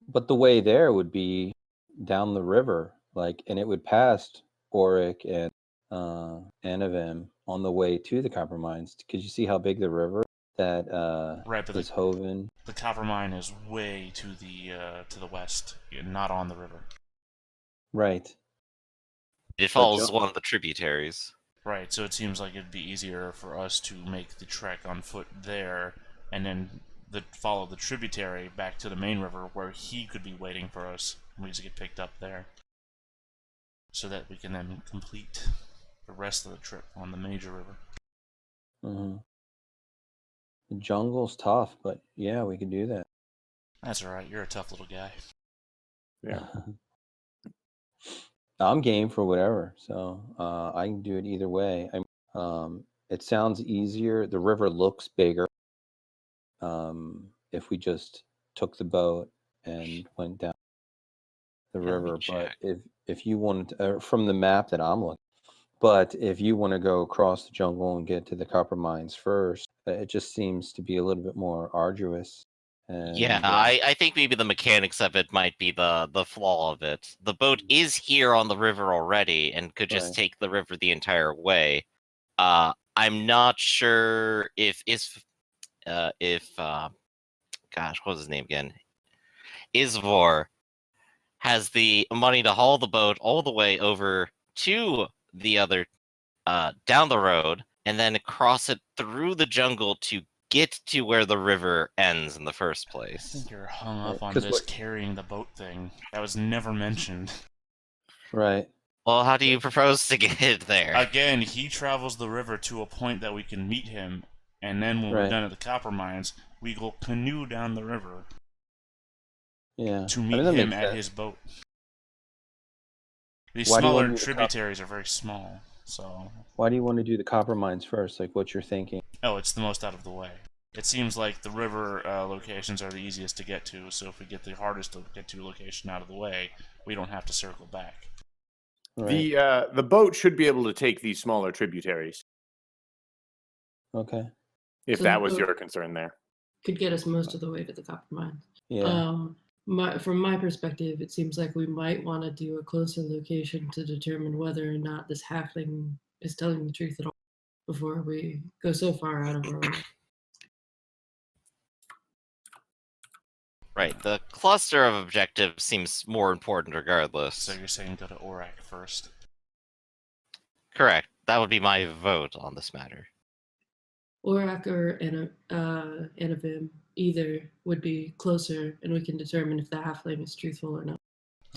C: But the way there would be down the river, like, and it would pass Auric and Anavim on the way to the copper mines. Could you see how big the river that
E: Right, but
C: is Hoven?
E: the copper mine is way to the west, not on the river.
C: Right.
D: It follows one of the tributaries.
E: Right, so it seems like it'd be easier for us to make the trek on foot there, and then follow the tributary back to the main river, where he could be waiting for us, and we just get picked up there, so that we can then complete the rest of the trip on the major river.
C: Mm-hmm. The jungle's tough, but yeah, we could do that.
E: That's alright, you're a tough little guy.
A: yeah.
C: I'm game for whatever, so I can do it either way. It sounds easier. The river looks bigger. If we just took the boat and went down the
D: Yeah, let me
C: river, but
D: check.
C: if you wanted from the map that I'm looking, but if you want to go across the jungle and get to the copper mines first, it just seems to be a little bit more arduous. And
D: Yeah, I think maybe the mechanics of it might be the flaw of it. The boat is here on the river already and could just
C: Right.
D: take the river the entire way. I'm not sure if gosh, what was his name again? Isvor has the money to haul the boat all the way over to the other down the road and then cross it through the jungle to get to where the river ends in the first
E: I
D: place.
E: think you're hung up on
C: 'Cause
E: this carrying the boat thing. That was never mentioned.
C: right.
D: Well, how do you propose to get it there?
E: Again, he travels the river to a point that we can meet him, and then when we're
C: Right.
E: done at the copper mines, we go canoe down the river
C: Yeah.
E: to
C: I
E: meet
C: mean, that
E: him
C: makes
E: at
C: sense.
E: his boat. These
C: Why do you want
E: smaller
C: to do the
E: tributaries are very small, so...
C: Why do you want to do the copper mines first? Like, what's your thinking?
E: Oh, it's the most out of the way. It seems like the river locations are the easiest to get to, so if we get the hardest to get to location out of the way, we don't have to circle back.
C: Right.
A: The boat should be able to take these smaller tributaries,
C: Okay.
A: if
F: So
A: that
F: the
A: was
F: boat
A: your concern there.
F: could get us most of the way to the copper mines.
C: Yeah.
F: From my perspective, it seems like we might want to do a closer location to determine whether or not this halfling is telling the truth at all before we go so far out of our way.
D: Right, the cluster of objectives seems more important regardless.
E: So you're saying go to Aurak first?
D: Correct. That would be my vote on this matter.
F: Aurak or Anavim, either would be closer, and we can determine if the halfling is truthful or not.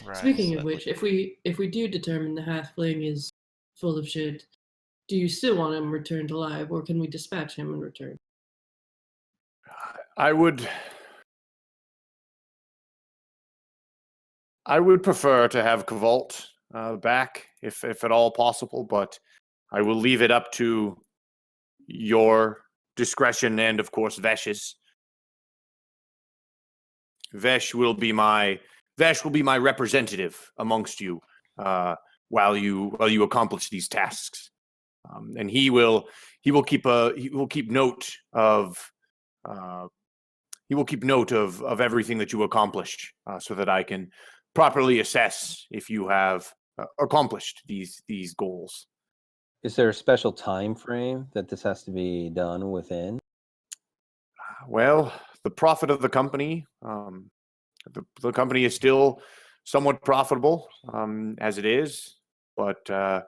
E: Right.
F: Speaking of which, if we do determine the halfling is full of shit, do you still want him returned alive, or can we dispatch him and return?
A: I would prefer to have Kavalt back, if at all possible, but I will leave it up to your discretion and, of course, Vesh's. Vesh will be my representative amongst you while you accomplish these tasks, and he will keep note of everything that you accomplish, so that I can properly assess if you have accomplished these goals.
C: Is there a special time frame that this has to be done within?
A: Well, the profit of the company, the company is still somewhat profitable as it is, but the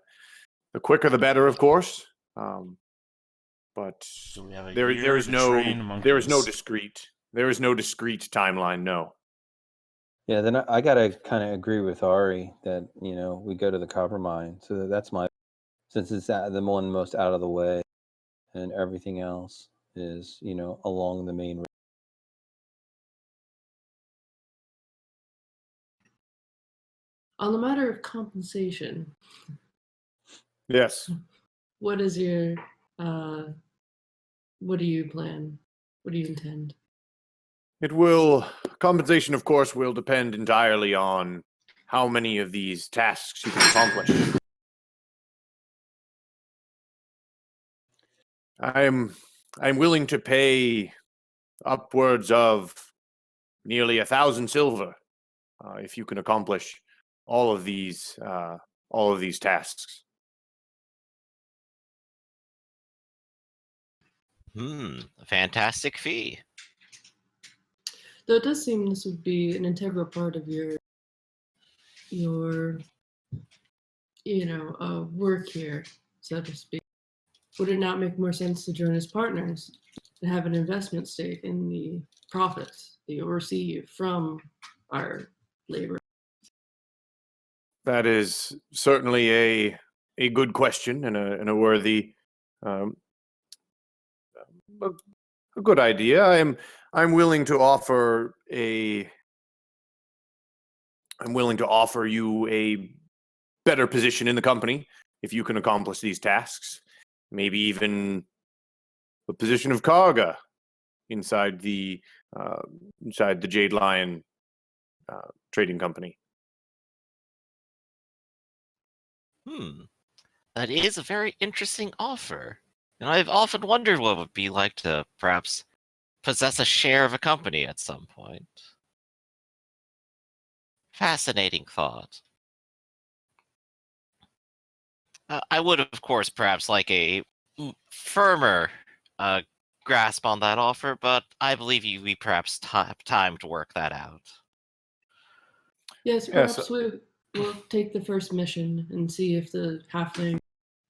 A: quicker the better, of course. But
E: Do we have a
A: there
E: year
A: is
E: to
A: no
E: train monkeys?
A: discrete timeline. No.
C: Yeah, then I gotta kind of agree with Ari that we go to the copper mine. So that's my, since it's the one most out of the way, and everything else is along the main.
F: On the matter of compensation,
A: Yes.
F: What is your what do you plan? What do you intend?
A: Compensation, of course, will depend entirely on how many of these tasks you can accomplish. I'm willing to pay upwards of nearly 1,000 silver if you can accomplish all of these tasks.
D: A fantastic fee.
F: Though it does seem this would be an integral part of your work here, so to speak. Would it not make more sense to join as partners and have an investment stake in the profits that you receive from our labor?
A: That is certainly a good question and a worthy um, a good idea. I'm willing to offer you a better position in the company if you can accomplish these tasks. Maybe even the position of Karga inside the Jade Lion trading company.
D: That is a very interesting offer. And I've often wondered what it would be like to perhaps possess a share of a company at some point. Fascinating thought. I would, of course, perhaps like a firmer grasp on that offer, but I believe we perhaps have time to work that out.
F: Yes,
A: Yes.
F: perhaps we'll take the first mission and see if the halfling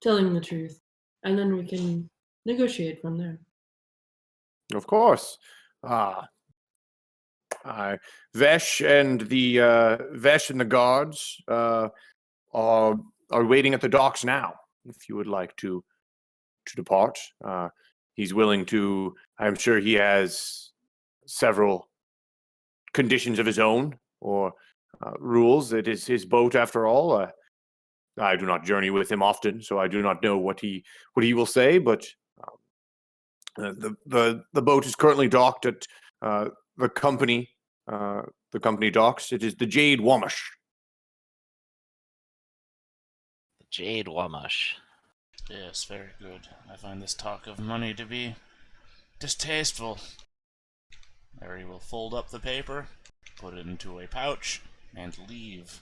F: telling the truth, and then we can negotiate from there.
A: Of course. Vesh and the guards are waiting at the docks now. If you would like to depart, he's willing to. I'm sure he has several conditions of his own or rules. It is his boat after all. I do not journey with him often, so I do not know what he will say. But the boat is currently docked at the company docks. It is the Jade Wamash.
D: Jade Wamash.
E: Yes, very good. I find this talk of money to be distasteful. Mary will fold up the paper, put it into a pouch, and leave.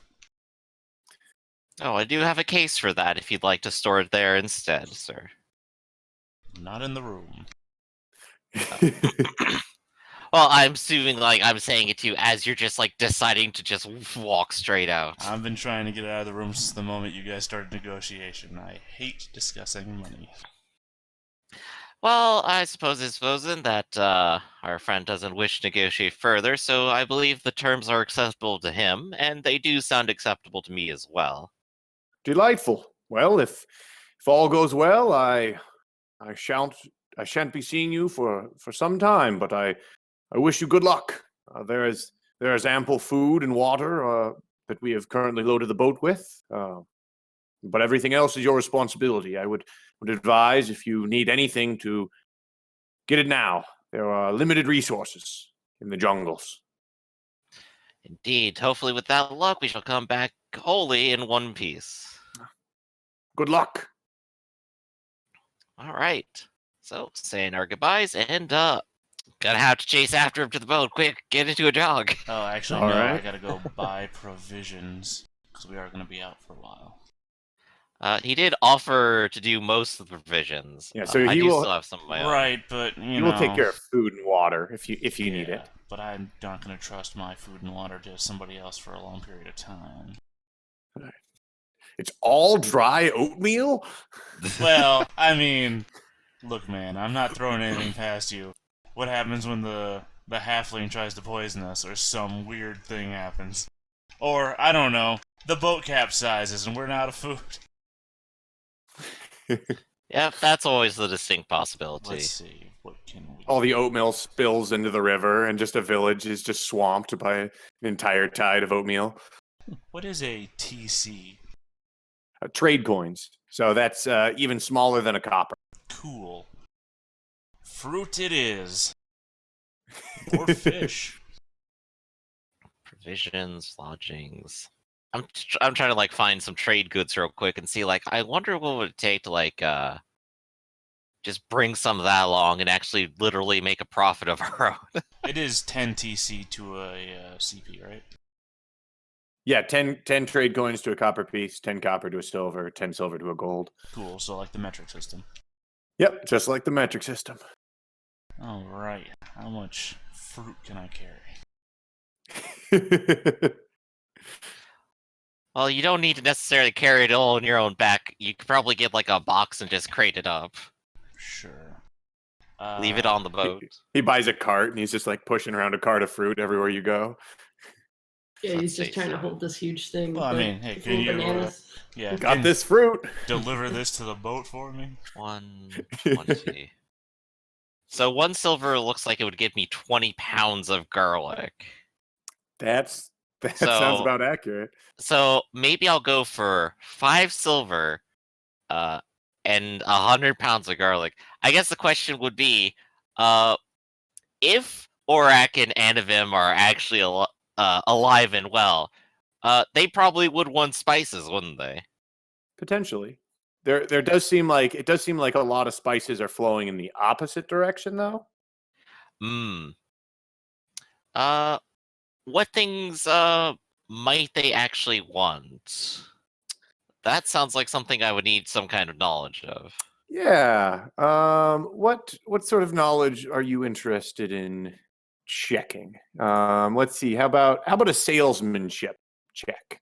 D: Oh, I do have a case for that if you'd like to store it there instead, sir.
E: Not in the room.
D: Well, I'm assuming I'm saying it to you as you're just deciding to just walk straight out.
E: I've been trying to get out of the room since the moment you guys started negotiation. I hate discussing money.
D: Well, I suppose it's chosen that our friend doesn't wish to negotiate further, so I believe the terms are acceptable to him, and they do sound acceptable to me as well.
A: Delightful. Well, if all goes well, I shan't be seeing you for some time, but I wish you good luck. There is ample food and water that we have currently loaded the boat with, but everything else is your responsibility. I would advise if you need anything to get it now. There are limited resources in the jungles.
D: Indeed, hopefully with that luck, we shall come back wholly in one piece.
A: Good luck.
D: All right. So, saying our goodbyes, and gonna have to chase after him to the boat. Quick, get into a jog.
E: Oh, actually,
A: All
E: no, I
A: right.
E: gotta go buy provisions, because we are gonna be out for a while.
D: He did offer to do most of the provisions.
A: Yeah, so
D: I
A: he
D: do
A: will-
D: still have some of my own.
E: Right, but,
A: He will take care of food and water if you need it.
E: But I'm not gonna trust my food and water to somebody else for a long period of time.
A: It's all dry oatmeal?
E: Well, I mean, look, man, I'm not throwing anything past you. What happens when the halfling tries to poison us, or some weird thing happens? Or, I don't know, the boat capsizes and we're out of food.
D: Yep, that's always the distinct possibility.
E: Let's see, what can we...
A: All the oatmeal spills into the river, and just a village is just swamped by an entire tide of oatmeal.
E: What is a TC?
A: trade coins. So that's even smaller than a copper.
E: Cool. Fruit it is. Or fish.
D: Provisions, lodgings. I'm trying to like find some trade goods real quick and see like I wonder what would it take to like just bring some of that along and actually literally make a profit of our own.
E: It is 10 TC to a CP, right?
A: Yeah, 10 trade coins to a copper piece, 10 copper to a silver, 10 silver to a gold.
E: Cool, so like the metric system.
A: Yep, just like the metric system.
E: Alright, how much fruit can I carry?
D: Well, you don't need to necessarily carry it all on your own back. You could probably get like a box and just crate it up.
E: Sure.
D: Leave it on the boat.
A: He buys a cart and he's just like pushing around a cart of fruit everywhere you go.
F: Yeah,
D: Let's
F: he's just
D: see,
F: trying to
D: so-
F: hold this huge thing.
E: Well, I
F: with,
E: mean,
F: like,
E: hey,
F: full
E: can you,
F: bananas.
E: Yeah,
A: Got
E: can
A: this fruit.
E: deliver this to the boat for me?
D: 120. So 1 silver looks like it would give me 20 pounds of garlic.
A: That sounds
D: So-
A: about accurate.
D: So maybe I'll go for 5 silver, and 100 pounds of garlic. I guess the question would be, if Orak and Anavim are actually alive and well, they probably would want spices, wouldn't they?
A: Potentially. There does seem like a lot of spices are flowing in the opposite direction though.
D: Hmm. What things might they actually want? That sounds like something I would need some kind of knowledge of.
A: Yeah. What sort of knowledge are you interested in checking? Let's see. How about a salesmanship check?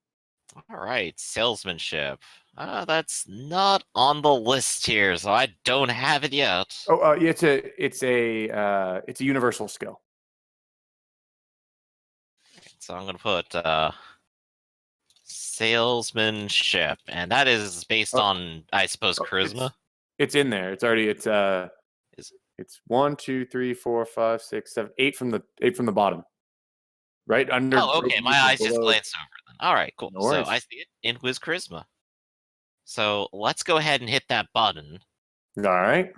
D: All right, salesmanship. That's not on the list here, so I don't have it yet.
A: Oh, it's a universal skill.
D: So I'm gonna put salesmanship, and that is based
A: Oh.
D: on, I suppose,
A: Oh,
D: charisma.
A: It's in there. It's already
D: Is-
A: it's 1, 2, 3, 4, 5, 6, 7, 8 from the bottom. Right under.
D: Oh, okay. My eyes just
A: below.
D: glanced over then. All right, cool.
A: No
D: So
A: worries.
D: I see it in Quiz Charisma. So let's go ahead and hit that button.
A: All right.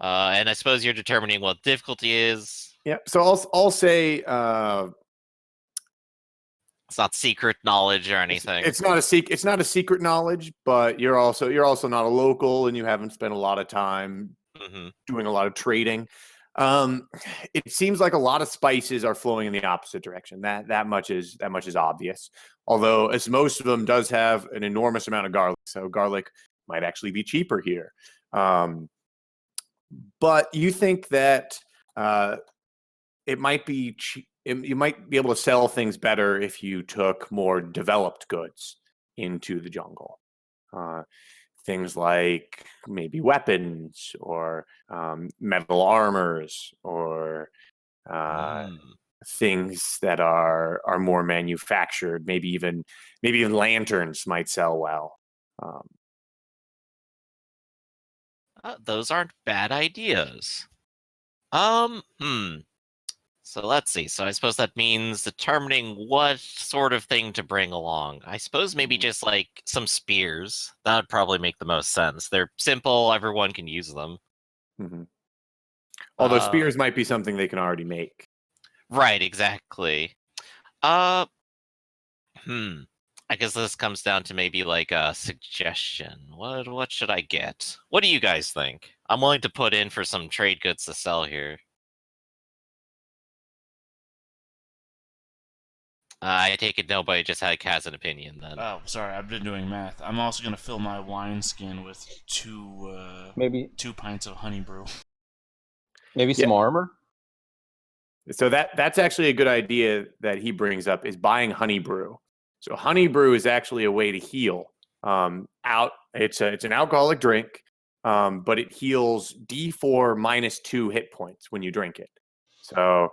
D: And I suppose you're determining what difficulty is.
A: Yeah. So I'll say
D: It's not secret knowledge or anything.
A: it's not a secret knowledge, but you're also not a local and you haven't spent a lot of time
D: Mhm.
A: doing a lot of trading. It seems like a lot of spices are flowing in the opposite direction. That much is obvious. Although, as most of them does have an enormous amount of garlic, so garlic might actually be cheaper here. But you think that it might be you might be able to sell things better if you took more developed goods into the jungle. Things like maybe weapons or metal armors or things that are more manufactured. Maybe even lanterns might sell well.
D: Those aren't bad ideas. So let's see. So I suppose that means determining what sort of thing to bring along. I suppose maybe just like some spears. That would probably make the most sense. They're simple, everyone can use them.
A: Mm-hmm. Although
D: Uh,
A: spears might be something they can already make.
D: Right, exactly. I guess this comes down to maybe like a suggestion. What should I get? What do you guys think? I'm willing to put in for some trade goods to sell here. I take it nobody just has an opinion then.
E: Oh, sorry, I've been doing math. I'm also gonna fill my wine skin with
C: Maybe
E: 2 pints of honey brew.
C: some armor.
A: So that's actually a good idea that he brings up is buying honey brew. So honey brew is actually a way to heal. It's an alcoholic drink, but it heals D4 -2 hit points when you drink it. So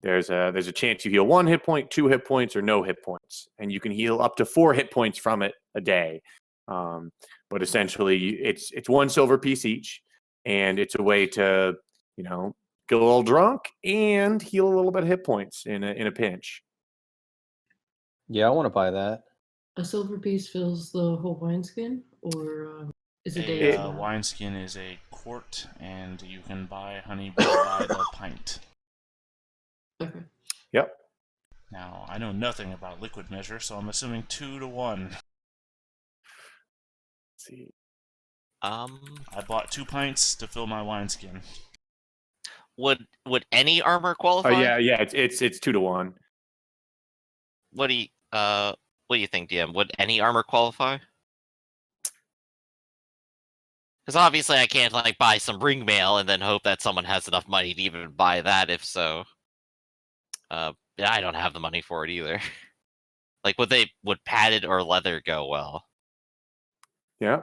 A: there's a chance you heal 1 hit point, 2 hit points, or no hit points, and you can heal up to 4 hit points from it a day. But essentially, it's 1 silver piece each, and it's a way to get a little drunk and heal a little bit of hit points in a pinch.
C: Yeah, I want to buy that.
F: A silver piece fills the whole wineskin, or is it
E: A
F: days? now?
E: wineskin is a quart, and you can buy honey by the pint.
F: Okay.
A: Yep.
E: Now, I know nothing about liquid measure, so I'm assuming 2 to 1.
A: Let's see.
E: I bought 2 pints to fill my wineskin.
D: Would any armor qualify?
A: Oh yeah. It's 2 to 1.
D: What do you think, DM? Would any armor qualify? Because obviously I can't like buy some ring mail and then hope that someone has enough money to even buy that. If so, yeah, I don't have the money for it either. Like, would padded or leather go well?
A: Yeah.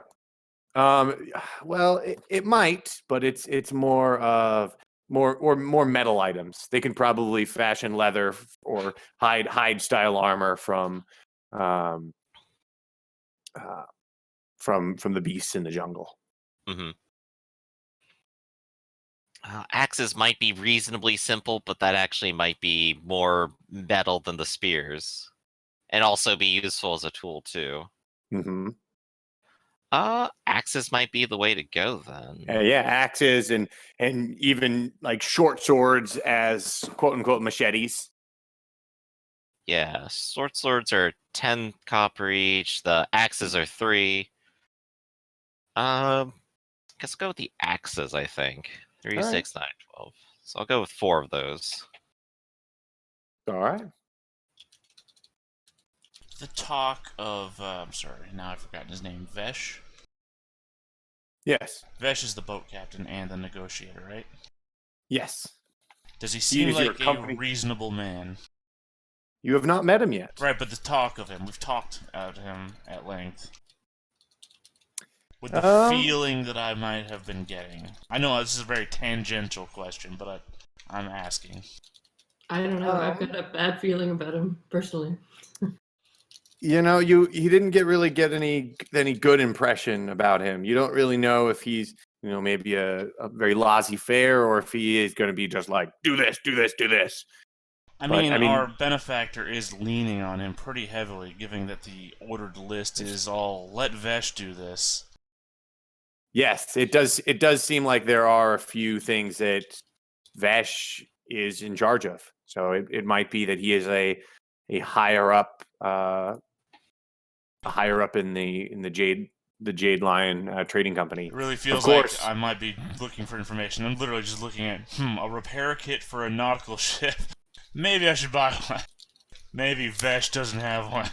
A: Well, it might, but it's more of more metal items. They can probably fashion leather or hide style armor from from the beasts in the jungle.
D: Mm-hmm. Axes might be reasonably simple, but that actually might be more metal than the spears, and also be useful as a tool too.
A: Mm-hmm.
D: Axes might be the way to go then.
A: Yeah, axes and even like short swords as quote unquote machetes.
D: Yeah, short swords are 10 copper each. The axes are 3. Let's go with the axes, I think. 3,
A: All right.
D: 6, 9, 12. So I'll go with 4 of those.
A: All right.
E: The talk of, I'm sorry, now I've forgotten his name, Vesh?
A: Yes.
E: Vesh is the boat captain and the negotiator, right?
A: Yes.
E: Does he seem
A: is your
E: like a
A: company-
E: reasonable man?
A: You have not met him yet.
E: Right, but the talk of him, we've talked about him at length. With the feeling that I might have been getting. I know this is a very tangential question, but I'm asking.
F: I don't know. I've got a bad feeling about him personally.
A: You know, you didn't really get any good impression about him. You don't really know if he's, maybe a very laissez-faire or if he is going to be just like, do this, do this, do this.
E: I
A: But,
E: mean,
A: I mean-
E: our benefactor is leaning on him pretty heavily, given that the ordered list is all, let Vesh do this.
A: Yes, it does. It does seem like there are a few things that Vesh is in charge of. So it might be that he is a higher up, in the Jade Lion trading company.
E: It really feels like I might be looking for information. I'm literally just looking at, a repair kit for a nautical ship. Maybe I should buy one. Maybe Vesh doesn't have one.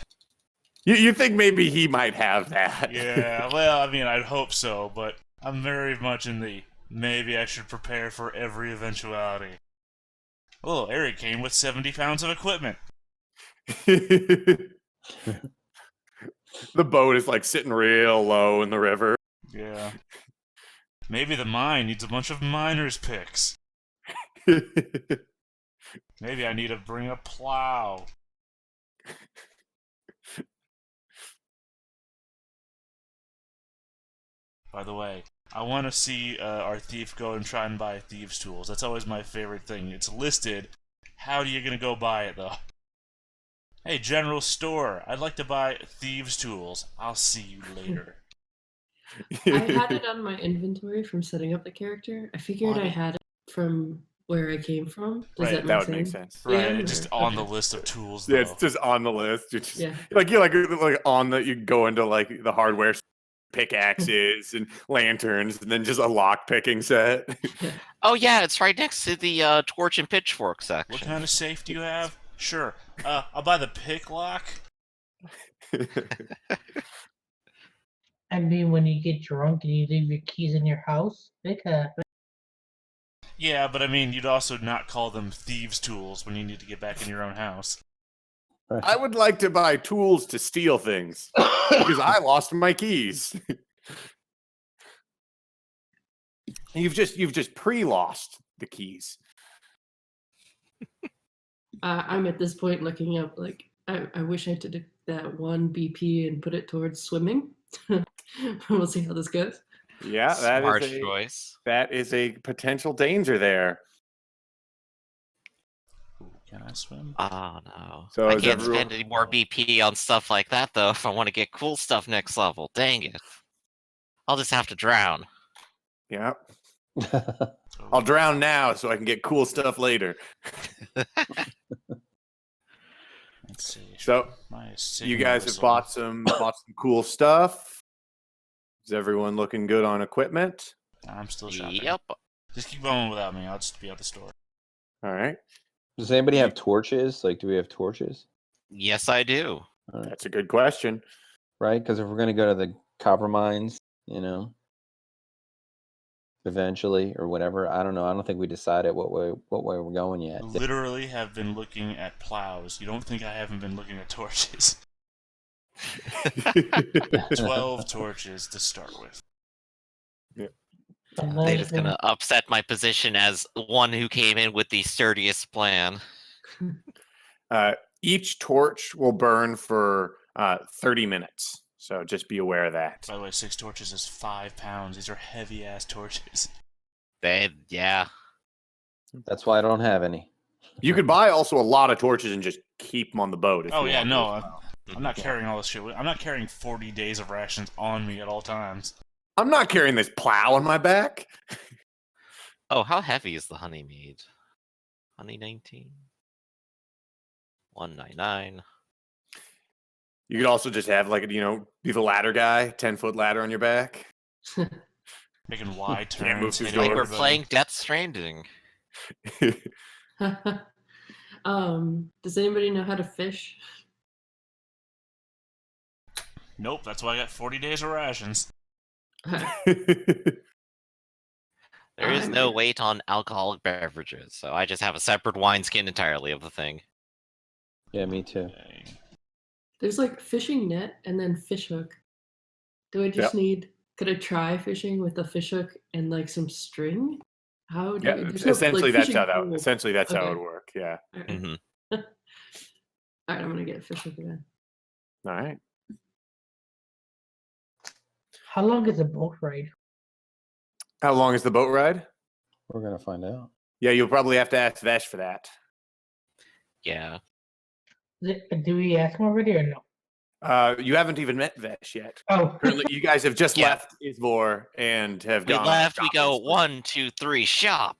A: You think maybe he might have that?
E: Yeah, well, I mean, I'd hope so, but I'm very much in the maybe I should prepare for every eventuality. Oh, Eric came with 70 pounds of equipment.
A: The boat is like sitting real low in the river.
E: Yeah. Maybe the mine needs a bunch of miner's picks. Maybe I need to bring a plow. By the way, I want to see our thief go and try and buy thieves' tools. That's always my favorite thing. It's listed. How are you going to go buy it, though? Hey, general store. I'd like to buy thieves' tools. I'll see you later.
F: I had it on my inventory from setting up the character. I figured I had it from where I came from. Does
E: Right,
F: that
A: would make
F: sense?
A: sense.
E: Right,
F: DM,
E: it's just
F: or-
E: on the
F: okay.
E: list of tools,
A: Yeah,
E: though.
A: it's just on the list. You're just,
F: Yeah.
A: you're like on the, you go into like the hardware pickaxes and lanterns, and then just a lock picking set.
D: Oh yeah, it's right next to the torch and pitchfork section.
E: What kind of safe do you have? Sure. I'll buy the pick lock.
B: I mean, when you get drunk and you leave your keys in your house, it could happen.
E: Yeah, but I mean, you'd also not call them thieves' tools when you need to get back in your own house.
A: I would like to buy tools to steal things because I lost my keys. You've just pre-lost the keys.
F: I'm at this point looking up, like, I wish I did that 1 BP and put it towards swimming. We'll see how this goes.
A: Yeah,
D: Smart choice.
A: that is a potential danger there.
E: Can I swim?
D: Oh no.
A: So
D: I
A: is
D: can't
A: everyone-
D: spend any more BP on stuff like that though if I want to get cool stuff next level. Dang it. I'll just have to drown.
A: Yeah. I'll drown now so I can get cool stuff later.
E: Let's see.
A: So
E: My
A: you
E: signal
A: guys have
E: whistle.
A: bought some cool stuff. Is everyone looking good on equipment?
E: I'm still shopping.
D: Yep.
E: Just keep going without me. I'll just be at the store.
A: All right.
C: Does anybody have torches? Like, do we have torches?
D: Yes, I do.
C: All right.
A: That's a good question.
C: Right? Because if we're going to go to the copper mines, eventually or whatever, I don't know. I don't think we decided what way we're going yet.
E: Literally have been looking at plows. You don't think I haven't been looking at torches? 12 torches to start with.
D: They're just gonna upset my position as one who came in with the sturdiest plan.
A: Each torch will burn for 30 minutes. So just be aware of that.
E: By the way, 6 torches is 5 pounds. These are heavy ass torches.
D: Yeah.
C: That's why I don't have any.
A: You could buy also a lot of torches and just keep them on the boat. If
E: Oh
A: you
E: yeah,
A: want
E: no,
A: to as well.
E: I'm not carrying all this shit. I'm not carrying 40 days of rations on me at all times.
A: I'm not carrying this plow on my back.
D: Oh, how heavy is the honey mead? Honey 19? 199.
A: You could also just have be the ladder guy, 10-foot ladder on your back.
E: Making wide
A: Can't move
E: turns.
A: through
E: hitting
D: Like
A: doors.
D: we're
E: everybody.
D: playing Death Stranding.
F: Does anybody know how to fish?
E: Nope, that's why I got 40 days of rations.
D: There is
F: I'm
D: no
F: good.
D: weight on alcoholic beverages, so I just have a separate wineskin entirely of the thing.
C: Yeah, me too.
E: Okay.
F: There's like fishing net and then fish hook. Do I just need? Could I try fishing with a fish hook and like some string? How do
A: Yeah,
F: there's no,
A: essentially
F: like,
A: that's how
F: fishing
A: that. Essentially, that's how it
F: Okay.
A: would work. Yeah.
F: All right.
D: hmm
F: All right, I'm gonna get a fish hook again.
A: All right.
B: How long is a boat ride?
A: How long is the boat ride?
C: We're gonna find out.
A: Yeah, you'll probably have to ask Vesh for that.
D: Yeah.
B: Do we ask him already or no?
A: You haven't even met Vesh yet.
B: Oh,
A: Currently, you guys have just
D: Yeah.
A: left Isvor and have
D: We
A: gone. on
D: left, we
A: shopping
D: go
A: spree.
D: 1, 2, 3, shop.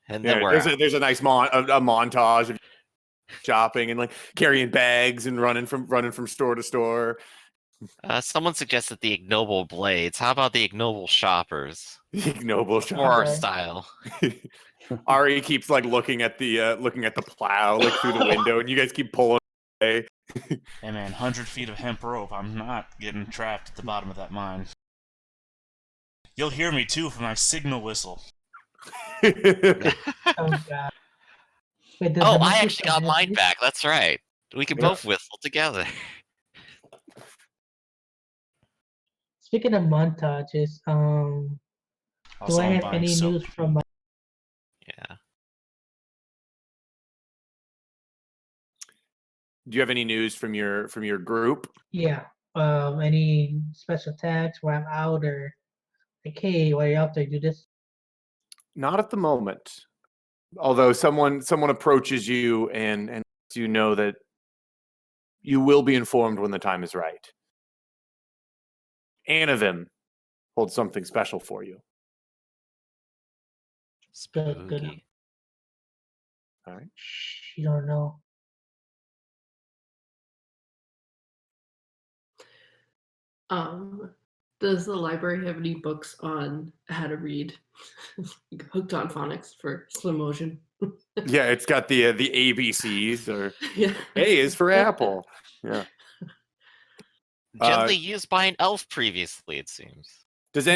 D: And then
A: Yeah,
D: we're
A: there's a,
D: out.
A: there's a nice a montage of shopping and like carrying bags and running from store to store.
D: Someone suggested the ignoble blades. How about the ignoble shoppers?
A: Ignoble
D: For our
B: Okay.
D: style.
A: Ari keeps like looking at the plow like through the window, and you guys keep pulling away.
E: Hey man, 100 feet of hemp rope. I'm not getting trapped at the bottom of that mine. You'll hear me too from my signal whistle.
B: oh god. Wait, does
D: Oh,
B: the
D: I
B: monkey
D: actually
B: still
D: got
B: have
D: mine
B: these?
D: back. That's right. We can
A: Yeah.
D: both whistle together.
B: Speaking of montages,
E: Also,
B: do I
E: I'm
B: have
E: buying
B: any
E: soap.
B: news from my?
D: Yeah.
A: Do you have any news from your group?
B: Yeah. Any special attacks where I'm out or like, hey, while you're out there, do this?
A: Not at the moment. Although someone approaches you and lets you know that you will be informed when the time is right. Anavim holds something special for you.
B: Good, good.
D: Spooky.
A: All right.
B: Shh, you don't know.
F: Does the library have any books on how to read? Hooked on phonics for slow motion.
A: Yeah, it's got the ABCs or
F: Yeah.
A: A is for apple. Yeah.
D: Gently used by an elf previously, it seems.
A: Does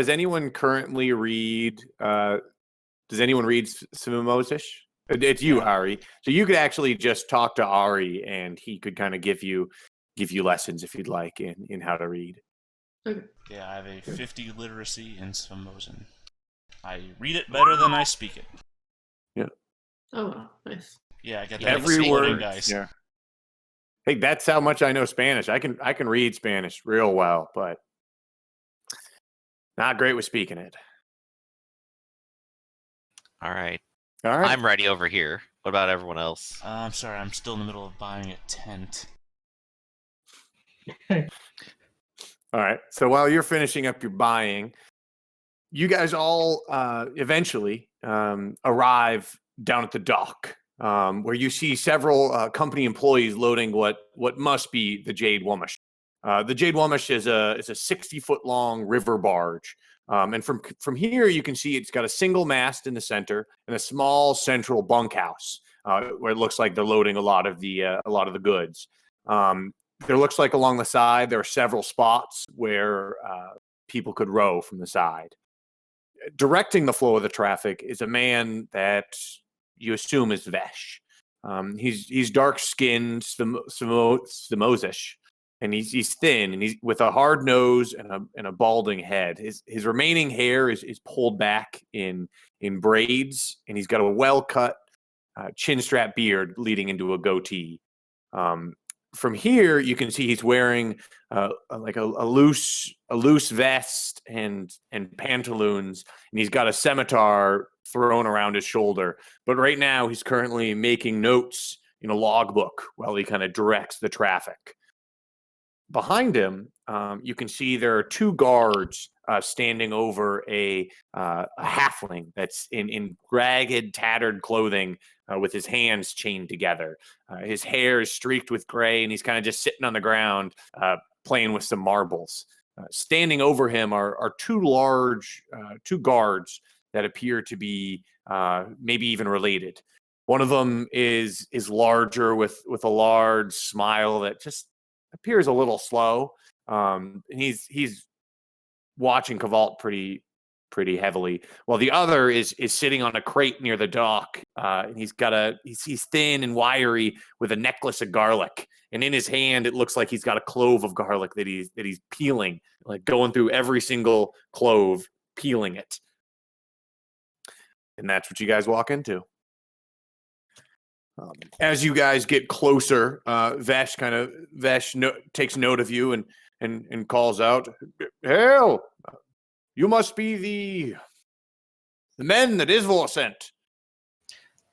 A: anyone currently read? Does anyone read Sumimosish? It's you,
E: Yeah.
A: Ari. So you could actually just talk to Ari, and he could kind of give you lessons if you'd like in how to read.
F: Okay.
E: Yeah, I have a 50 literacy in Samosan. I read it better than I speak it.
F: Oh wow, nice.
E: Yeah, I got
D: Yeah,
E: that
A: Every
E: exploding
A: word.
E: dice.
A: Yeah. Hey, that's how much I know Spanish. I can read Spanish real well, but not great with speaking it.
D: All right.
A: All right.
D: I'm ready over here. What about everyone else?
E: I'm sorry, I'm still in the middle of buying a tent.
A: All right. So while you're finishing up your buying, you guys all eventually arrive down at the dock, where you see several company employees loading what must be the Jade Wamish. The Jade Wamish is a 60-foot long river barge, and from here you can see it's got a single mast in the center and a small central bunkhouse where it looks like they're loading a lot of the goods. There looks like along the side there are several spots where people could row from the side. Directing the flow of the traffic is a man that you assume is Vesh. He's dark skinned, Samosish, and he's thin, and he's with a hard nose and a balding head. His remaining hair is pulled back in braids, and he's got a well cut chin strap beard leading into a goatee. From here, you can see he's wearing like a loose vest and pantaloons, and he's got a scimitar thrown around his shoulder. But right now, he's currently making notes in a logbook while he kind of directs the traffic. Behind him, you can see there are two guards standing over a halfling that's in ragged, tattered clothing with his hands chained together. His hair is streaked with gray, and he's kind of just sitting on the ground playing with some marbles. Standing over him are two guards that appear to be maybe even related. One of them is larger with a large smile that just appears a little slow. And he's watching Cavalt pretty heavily, while the other is sitting on a crate near the dock. And he's thin and wiry with a necklace of garlic, and in his hand it looks like he's got a clove of garlic that he's peeling, like going through every single clove, peeling it. And that's what you guys walk into. As you guys get closer, Vesh takes note of you and calls out, "Hail! You must be the men that Isvor sent."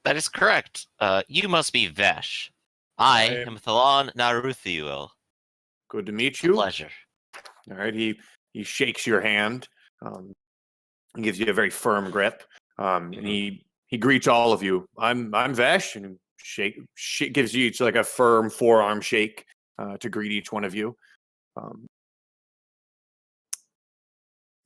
D: That is correct. You must be Vesh. I am Thalon Naruthiel.
A: Good to meet
D: A
A: you.
D: pleasure.
A: All right, he shakes your hand. He gives you a very firm grip, and he greets all of you. I'm Vesh, and gives you each like a firm forearm shake to greet each one of you.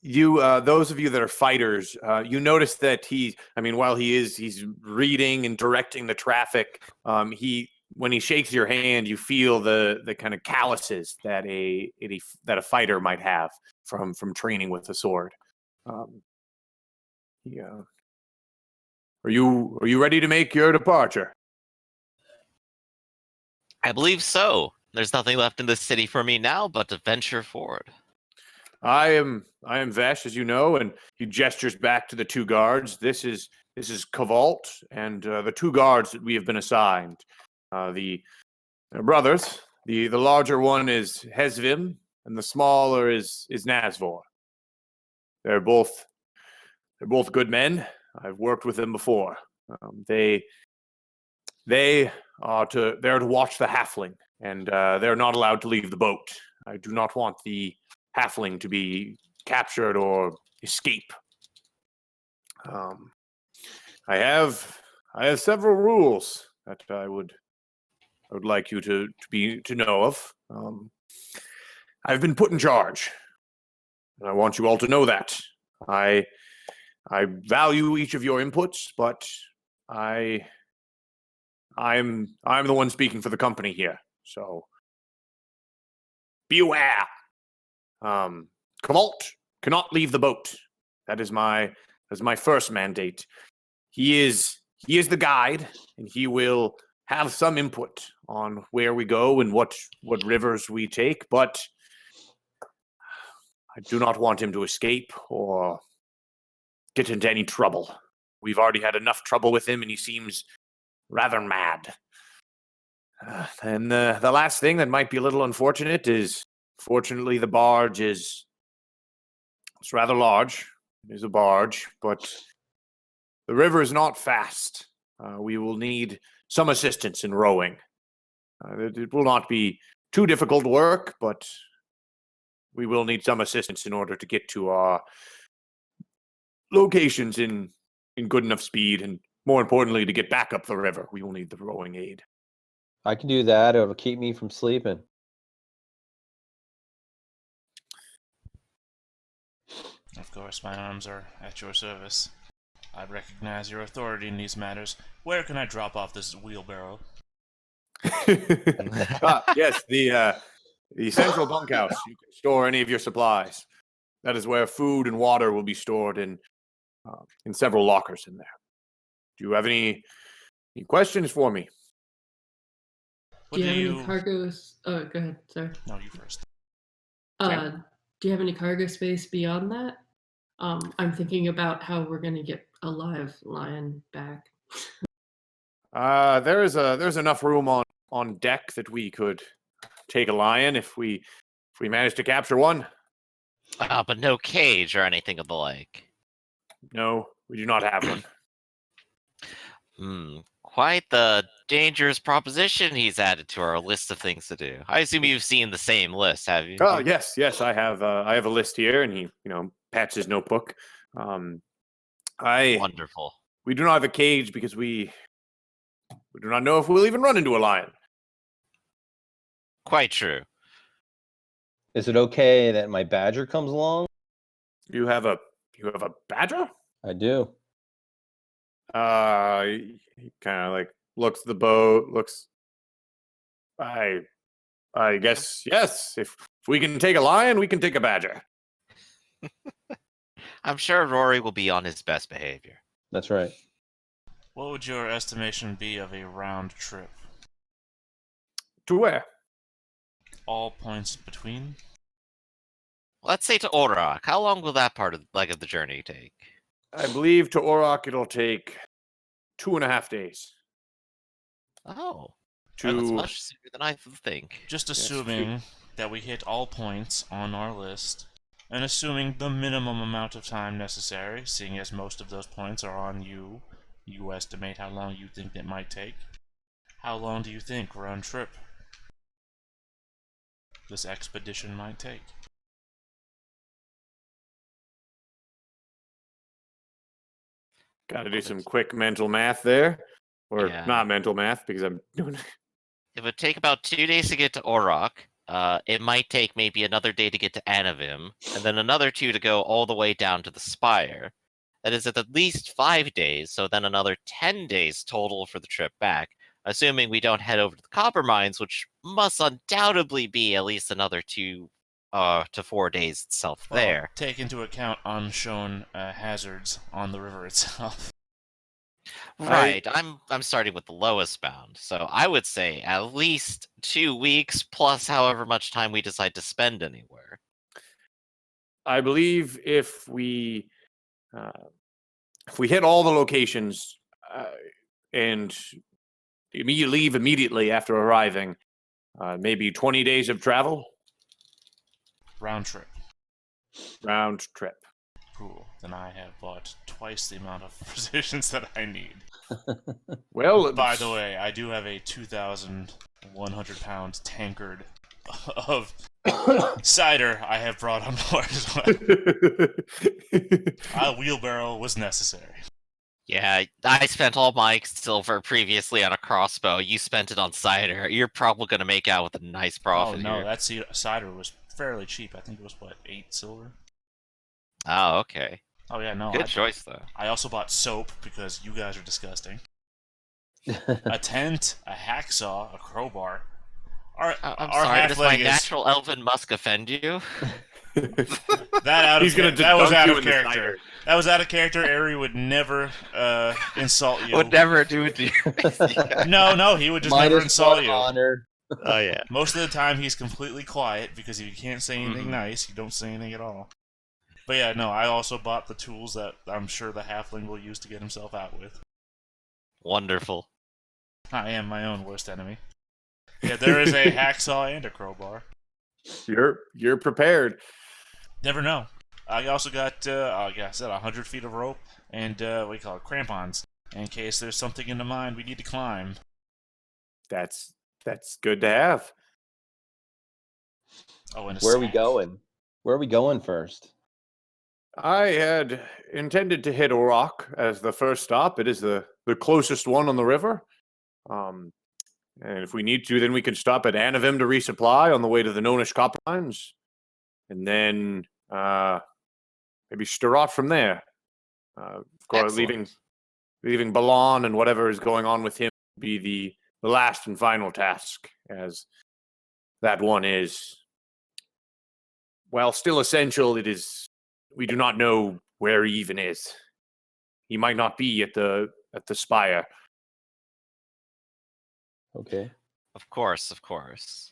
A: Those of you that are fighters, you notice that while he's reading and directing the traffic, when he shakes your hand, you feel the kind of calluses that a fighter might have from training with a sword. Yeah. Are you ready to make your departure?
D: I believe so. There's nothing left in this city for me now but to venture forward.
A: I am Vesh, as you know, and he gestures back to the two guards. This is Cavalt and the two guards that we have been assigned. They're brothers. The larger one is Hezvim, and the smaller is Nazvor. They're both good men. I've worked with them before. They're to watch the halfling, and they're not allowed to leave the boat. I do not want the halfling to be captured or escape. I have several rules that I would like you to know of. I've been put in charge, and I want you all to know that. I value each of your inputs, but I'm the one speaking for the company here. So be aware. Cavalt cannot leave the boat. That is my first mandate. He is the guide, and he will have some input on where we go and what rivers we take, but I do not want him to escape or get into any trouble. We've already had enough trouble with him, and he seems rather mad. And the last thing that might be a little unfortunate is, fortunately, the barge it's rather large. It is a barge, but the river is not fast. We will need some assistance in rowing. It will not be too difficult work, but we will need some assistance in order to get to our locations in good enough speed, and more importantly, to get back up the river. We will need the rowing aid.
C: I can do that. It'll keep me from sleeping.
E: Of course, my arms are at your service. I recognize your authority in these matters. Where can I drop off this wheelbarrow?
A: Yes, the central bunkhouse. You can store any of your supplies. That is where food and water will be stored in several lockers in there. Do you have any questions for me?
F: Do you have any cargoes? Oh, go ahead. Sorry.
E: No, you first.
F: Do you have any cargo space beyond that? I'm thinking about how we're gonna get a live lion back.
A: There's enough room on deck that we could take a lion if we manage to capture one.
D: But no cage or anything of the like.
A: No, we do not have one.
D: Quite the dangerous proposition he's added to our list of things to do. I assume you've seen the same list, have you?
A: Oh, yes, I have a list here, and he pats his notebook.
D: Wonderful.
A: We do not have a cage because we do not know if we'll even run into a lion.
D: Quite true.
C: Is it okay that my badger comes along?
A: You have a badger?
C: I do.
A: He kind of like looks at the boat. I guess yes. If we can take a lion, we can take a badger.
D: I'm sure Rory will be on his best behavior.
C: That's right.
E: What would your estimation be of a round trip?
A: To where?
E: All points between?
D: Let's say to Orak. How long will that part of the journey take?
A: I believe to Orak it'll take 2.5 days.
D: Oh, that's much sooner than I think.
E: Just assuming that we hit all points on our list, and assuming the minimum amount of time necessary, seeing as most of those points are on you, you estimate how long you think it might take. How long do you think round trip this expedition might take?
A: Got to do some quick mental math there. Or not mental math, because I'm doing it.
D: It would take about 2 days to get to Orak. It might take maybe another day to get to Anavim, and then another 2 to go all the way down to the Spire. That is at least 5 days, so then another 10 days total for the trip back, assuming we don't head over to the copper mines, which must undoubtedly be at least another 2 to 4 days itself there.
E: Well, take into account unshown hazards on the river itself.
D: Right, I'm starting with the lowest bound, so I would say at least 2 weeks plus however much time we decide to spend anywhere.
A: I believe if we hit all the locations and leave immediately after arriving, maybe 20 days of travel.
E: Round trip.
A: Round trip.
E: Cool. Then I have bought twice the amount of provisions that I need.
A: Well,
E: by the way, I do have a 2,100-pound tankard of cider I have brought on board as well. A wheelbarrow was necessary.
D: Yeah, I spent all my silver previously on a crossbow. You spent it on cider. You're probably going to make out with a nice profit.
E: Oh no,
D: here.
E: that cider was fairly cheap. I think it was, what, 8 silver?
D: Oh, okay.
E: Oh yeah, no.
D: Good choice, though.
E: I also bought soap because you guys are disgusting. A tent, a hacksaw, a crowbar.
D: I'm sorry, does my natural elven musk offend you?
E: That was out of character. That was out of character. Ari would never insult you.
D: Would never do it to you.
E: No, he would just never insult you.
C: Honored.
D: Oh yeah.
E: Most of the time, he's completely quiet because if you can't say anything nice, you don't say anything at all. But yeah, no, I also bought the tools that I'm sure the halfling will use to get himself out with.
D: Wonderful.
E: I am my own worst enemy. Yeah, there is a hacksaw and a crowbar.
A: You're prepared.
E: Never know. I also got, like I said, 100 feet of rope and what do you call it, crampons, in case there's something in the mine we need to climb.
A: That's good to have.
E: Oh, and a
C: Where are we
E: sack.
C: going? Where are we going first?
A: I had intended to hit a rock as the first stop. It is the closest one on the river. And if we need to, then we can stop at Anavim to resupply on the way to the Nonish copper mines. And then maybe Stirrat from there. Of course,
D: Excellent.
A: leaving Balan and whatever is going on with him be the last and final task, as that one is, while still essential, it is, we do not know where he even is. He might not be at the spire.
C: Okay.
D: Of course, of course.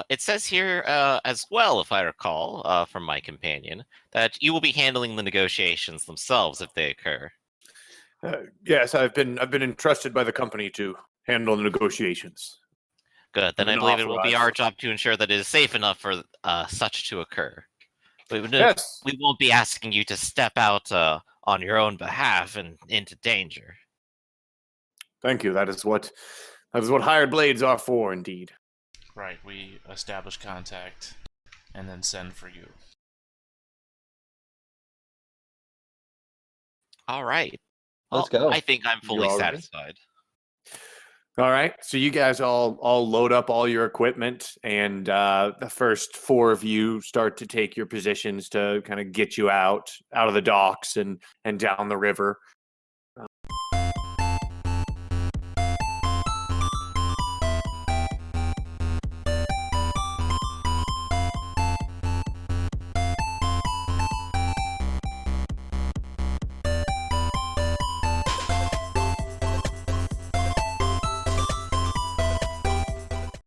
D: It says here as well, if I recall, from my companion, that you will be handling the negotiations themselves if they occur.
A: Yes, I've been entrusted by the company to handle the negotiations.
D: Good. Then
A: I've
D: I
A: been
D: believe it will be our
A: authorized.
D: job to ensure that it is safe enough for such to occur.
A: Yes,
D: We won't be asking you to step out on your own behalf and into danger.
A: thank you. That is what hired blades are for, indeed.
E: Right, we establish contact and then send for you.
D: All right.
C: Let's
D: Well,
C: go.
D: I think I'm
A: You
D: fully
A: all ready?
D: satisfied.
A: All right, so you guys all load up all your equipment, and the first four of you start to take your positions to kind of get you out of the docks and down the river.